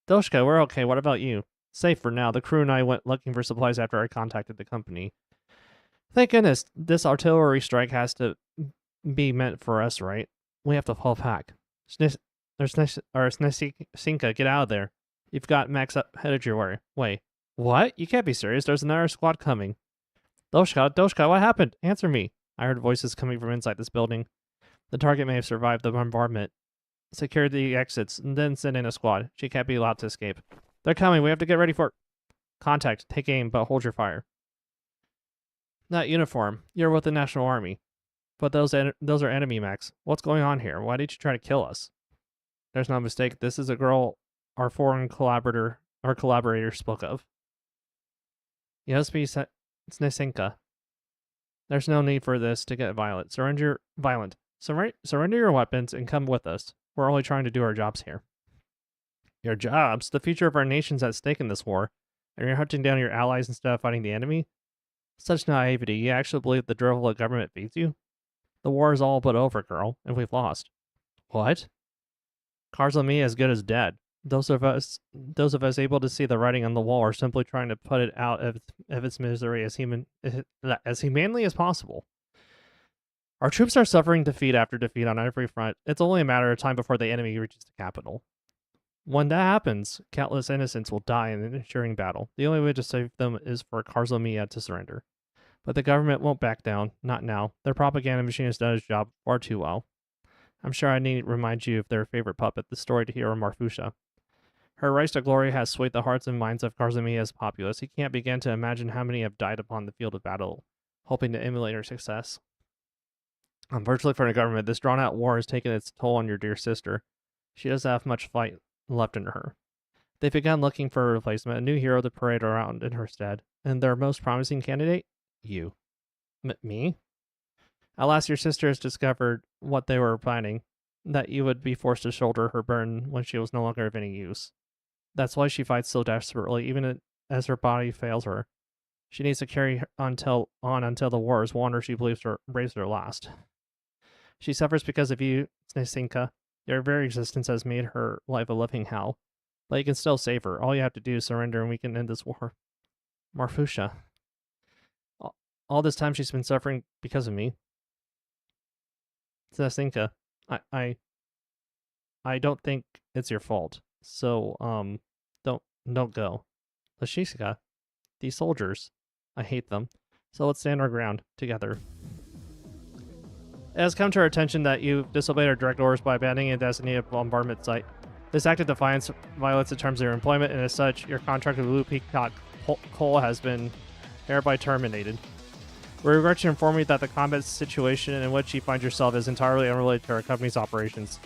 Doshka, we're okay. What about you? Safe for now. The crew and I went looking for supplies after I contacted the company. Thank goodness, this artillery strike has to be meant for us, right? We have to fall back. Snezhinka, get out of there. You've got Max up headed your way. Wait, what? You can't be serious. There's another squad coming. Doshka, what happened? Answer me. I heard voices coming from inside this building. The target may have survived the bombardment. Secure the exits, and then send in a squad. She can't be allowed to escape. They're coming. We have to get ready for... Contact. Take aim, but hold your fire. That uniform. You're with the National Army. But those are enemy mechs. What's going on here? Why did you try to kill us? There's no mistake. This is a girl our foreign collaborator spoke of. You must be Snezhinka. There's no need for this to get violent. Surrender your weapons and come with us. We're only trying to do our jobs here. Your jobs? The future of our nation's at stake in this war. And you're hunting down your allies instead of fighting the enemy? Such naivety. You actually believe the drivel of government feeds you? The war is all but over, girl, and we've lost. What? Karzami as good as dead. Those of us able to see the writing on the wall are simply trying to put it out of its misery as humanly as possible. Our troops are suffering defeat after defeat on every front. It's only a matter of time before the enemy reaches the capital. When that happens, countless innocents will die in an ensuring battle. The only way to save them is for Karzamia to surrender. But the government won't back down, not now. Their propaganda machine has done its job far too well. I'm sure I need to remind you of their favorite puppet, the storied hero Marfusha. Her rise to glory has swayed the hearts and minds of Karzamia's populace. He can't begin to imagine how many have died upon the field of battle, hoping to emulate her success. Unfortunately for the government, this drawn-out war has taken its toll on your dear sister. She doesn't have much fight left in her. They've begun looking for a replacement, a new hero to parade around in her stead. And their most promising candidate? You. Me? At last, your sister has discovered what they were planning, that you would be forced to shoulder her burden when she was no longer of any use. That's why she fights so desperately, even as her body fails her. She needs to carry until the war is won, or she believes her braves her last. She suffers because of you, Snezhinka. Your very existence has made her life a living hell. But you can still save her. All you have to do is surrender and we can end this war. Marfusha. All this time she's been suffering because of me. Snezhinka, I don't think it's your fault. So, don't go. Lashishka, these soldiers, I hate them. So let's stand our ground together. It has come to our attention that you disobeyed our direct orders by abandoning a designated bombardment site. This act of defiance violates the terms of your employment, and as such, your contract with Blue Peacock Coal has been hereby terminated. We regret to inform you that the combat situation in which you find yourself is entirely unrelated to our company's operations.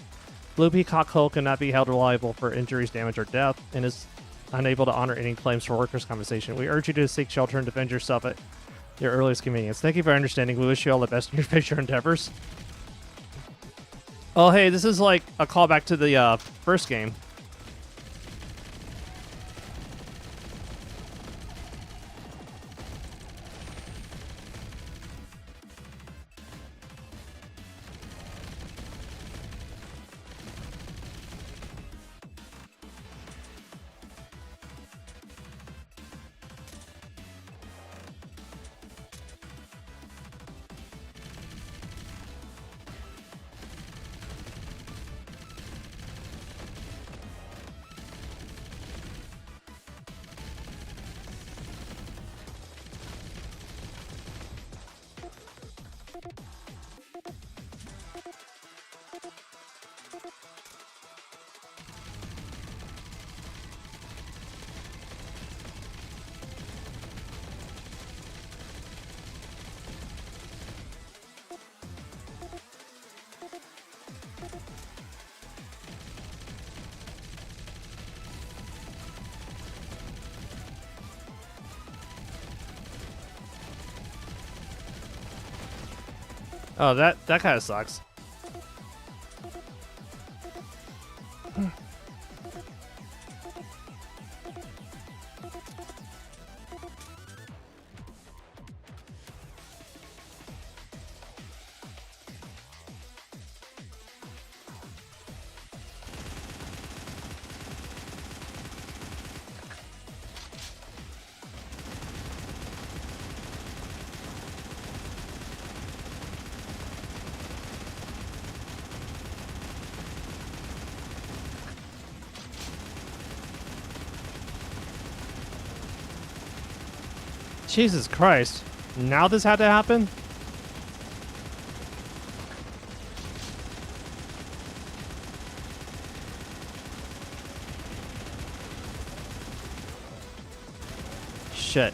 Blue Peacock Coal cannot be held liable for injuries, damage, or death, and is unable to honor any claims for workers' compensation. We urge you to seek shelter and defend yourself at your earliest convenience. Thank you for understanding. We wish you all the best in your future endeavors. Oh, hey, this is like a callback to the first game. Oh, that kind of sucks. Jesus Christ. Now this had to happen? Shit.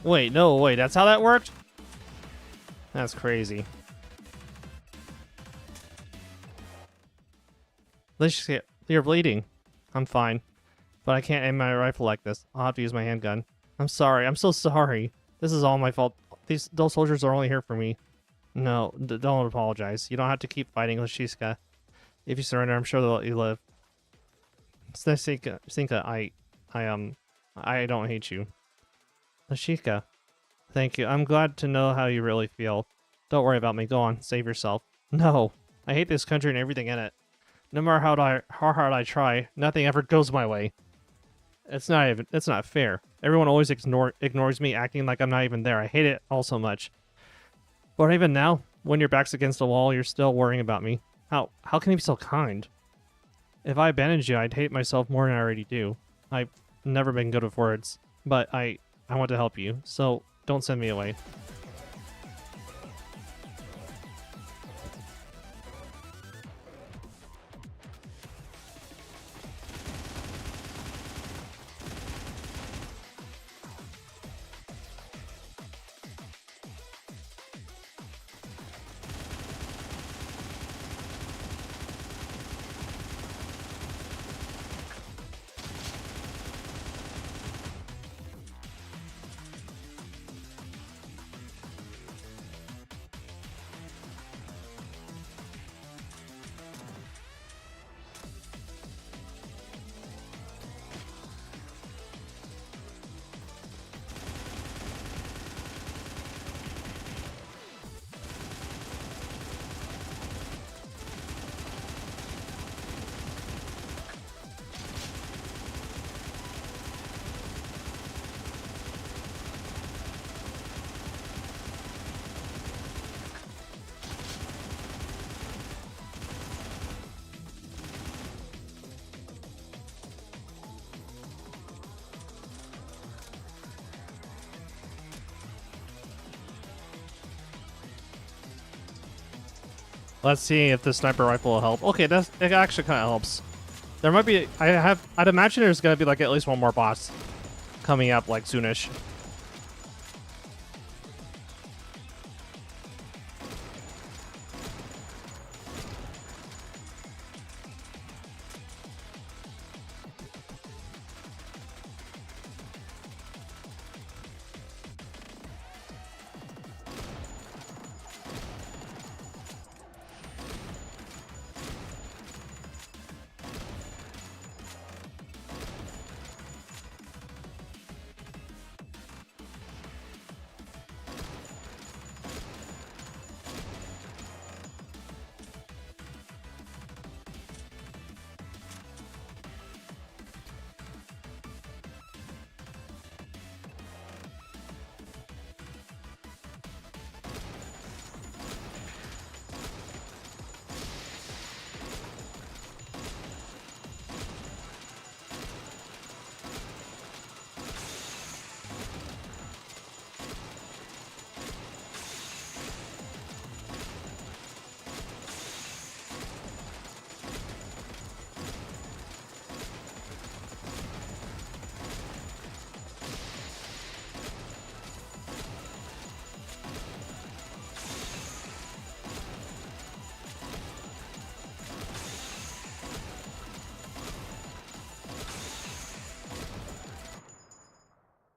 Wait, no, wait, that's how that worked? That's crazy. You're bleeding. I'm fine. But I can't aim my rifle like this. I'll have to use my handgun. I'm sorry. I'm so sorry. This is all my fault. Those soldiers are only here for me. No, don't apologize. You don't have to keep fighting, Lashiska. If you surrender, I'm sure they'll let you live. Snezhinka, I don't hate you. Lashiska, thank you. I'm glad to know how you really feel. Don't worry about me. Go on, save yourself. No, I hate this country and everything in it. No matter how hard I try, nothing ever goes my way. It's not fair. Everyone always ignores me, acting like I'm not even there. I hate it all so much. But even now, when your back's against the wall, you're still worrying about me. How can you be so kind? If I abandoned you, I'd hate myself more than I already do. I've never been good with words, but I want to help you, so don't send me away. Let's see if the sniper rifle will help. Okay, it actually kind of helps. There might be, I'd imagine there's gonna be like at least one more boss coming up like soonish.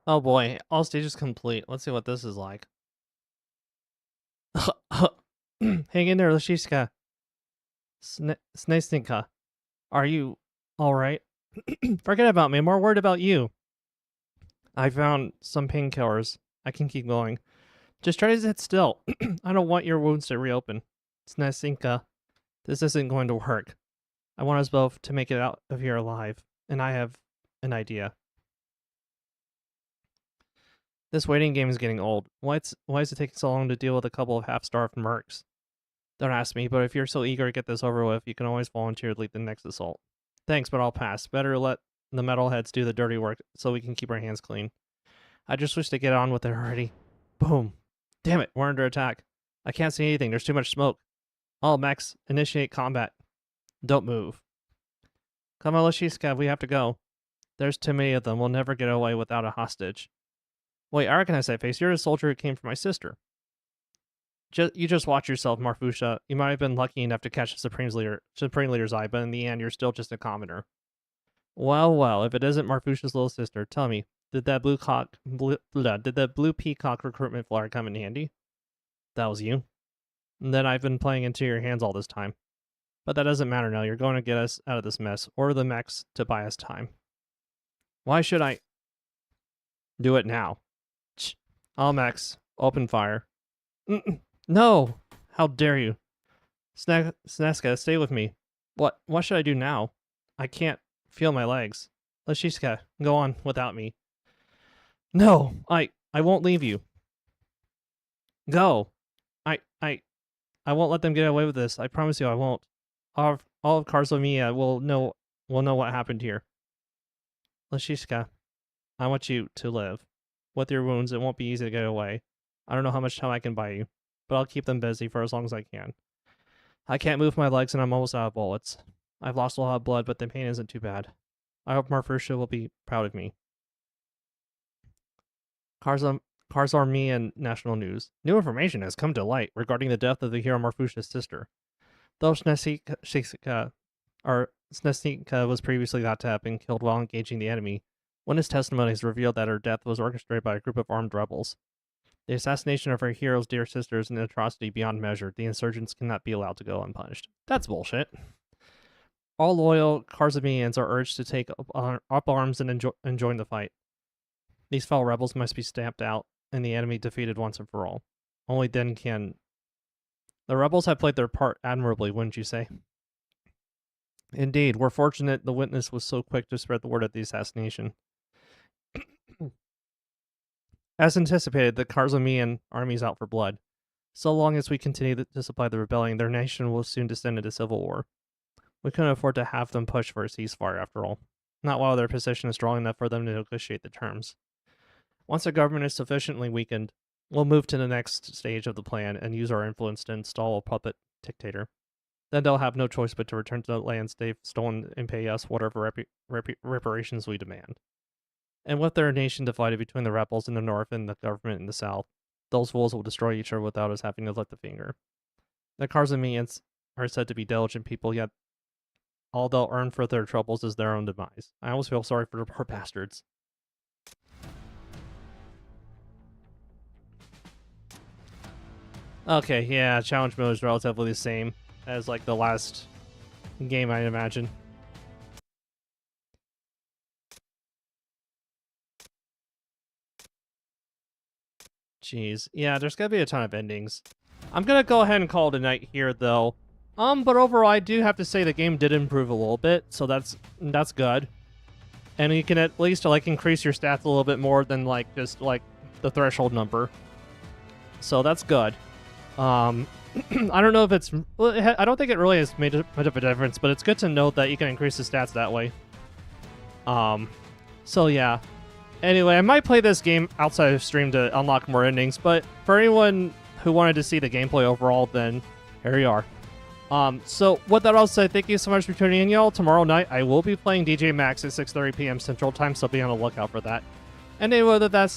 Oh boy, all stages complete. Let's see what this is like. Hang in there, Lashiska. Snezhinka. Are you alright? Forget about me. I'm more worried about you. I found some painkillers. I can keep going. Just try to sit still. I don't want your wounds to reopen. Snezhinka, this isn't going to work. I want us both to make it out of here alive. And I have an idea. This waiting game is getting old. Why is it taking so long to deal with a couple of half-starved mercs? Don't ask me, but if you're so eager to get this over with, you can always volunteer to lead the next assault. Thanks, but I'll pass. Better let the metalheads do the dirty work so we can keep our hands clean. I just wish to get on with it already. Boom. Damn it, we're under attack. I can't see anything. There's too much smoke. All mechs, initiate combat. Don't move. Come on, Lashiska, we have to go. There's too many of them. We'll never get away without a hostage. Wait, I recognize that face. You're a soldier who came from my sister. You just watch yourself, Marfusha. You might have been lucky enough to catch the Supreme Leader's eye, but in the end, you're still just a commoner. Well, if it isn't Marfusha's little sister, tell me, Did that blue peacock recruitment flyer come in handy? That was you. And then I've been playing into your hands all this time. But that doesn't matter now. You're going to get us out of this mess. Order the mechs to buy us time. Why should I do it now? All mechs, open fire. No! How dare you? Snezhinka, stay with me. What should I do now? I can't feel my legs. Snezhinka, go on without me. No, I won't leave you. Go. I won't let them get away with this. I promise you I won't. All of Karzomia will know what happened here. Snezhinka, I want you to live. With your wounds, it won't be easy to get away. I don't know how much time I can buy you, but I'll keep them busy for as long as I can. I can't move my legs and I'm almost out of bullets. I've lost a lot of blood, but the pain isn't too bad. I hope Marfusha will be proud of me. Karzarmian National News. New information has come to light regarding the death of the hero Marfusha's sister. Though Snezhinka was previously thought to have been killed while engaging the enemy, witness testimonies revealed that her death was orchestrated by a group of armed rebels. The assassination of her hero's dear sister is an atrocity beyond measure. The insurgents cannot be allowed to go unpunished. That's bullshit. All loyal Karzamians are urged to take up arms and join the fight. These foul rebels must be stamped out and the enemy defeated once and for all. Only then can... The rebels have played their part admirably, wouldn't you say? Indeed, we're fortunate the witness was so quick to spread the word of the assassination. As anticipated, the Karzamian army is out for blood. So long as we continue to supply the rebellion, their nation will soon descend into civil war. We couldn't afford to have them push for a ceasefire after all. Not while their position is strong enough for them to negotiate the terms. Once the government is sufficiently weakened, we'll move to the next stage of the plan and use our influence to install a puppet dictator. Then they'll have no choice but to return to the lands they've stolen and pay us whatever reparations we demand. And with their nation divided between the rebels in the north and the government in the south, those fools will destroy each other without us having to lift a finger. The Karzamians are said to be diligent people, yet all they'll earn for their troubles is their own demise. I always feel sorry for the poor bastards. Okay, yeah, challenge mode is relatively the same as like the last game, I imagine. Jeez. Yeah, there's gonna be a ton of endings. I'm gonna go ahead and call it a night here, though. But overall, I do have to say the game did improve a little bit, so that's good. And you can at least, like, increase your stats a little bit more than, like, just, like, the threshold number. So that's good. I don't know if it's... I don't think it really has made much of a difference, but it's good to note that you can increase the stats that way. So yeah. Anyway, I might play this game outside of stream to unlock more endings, but for anyone who wanted to see the gameplay overall, then here you are. So with that all said, thank you so much for tuning in, y'all. Tomorrow night, I will be playing DJ Max at 6:30 p.m. Central Time, so be on the lookout for that. And anyway, with that said,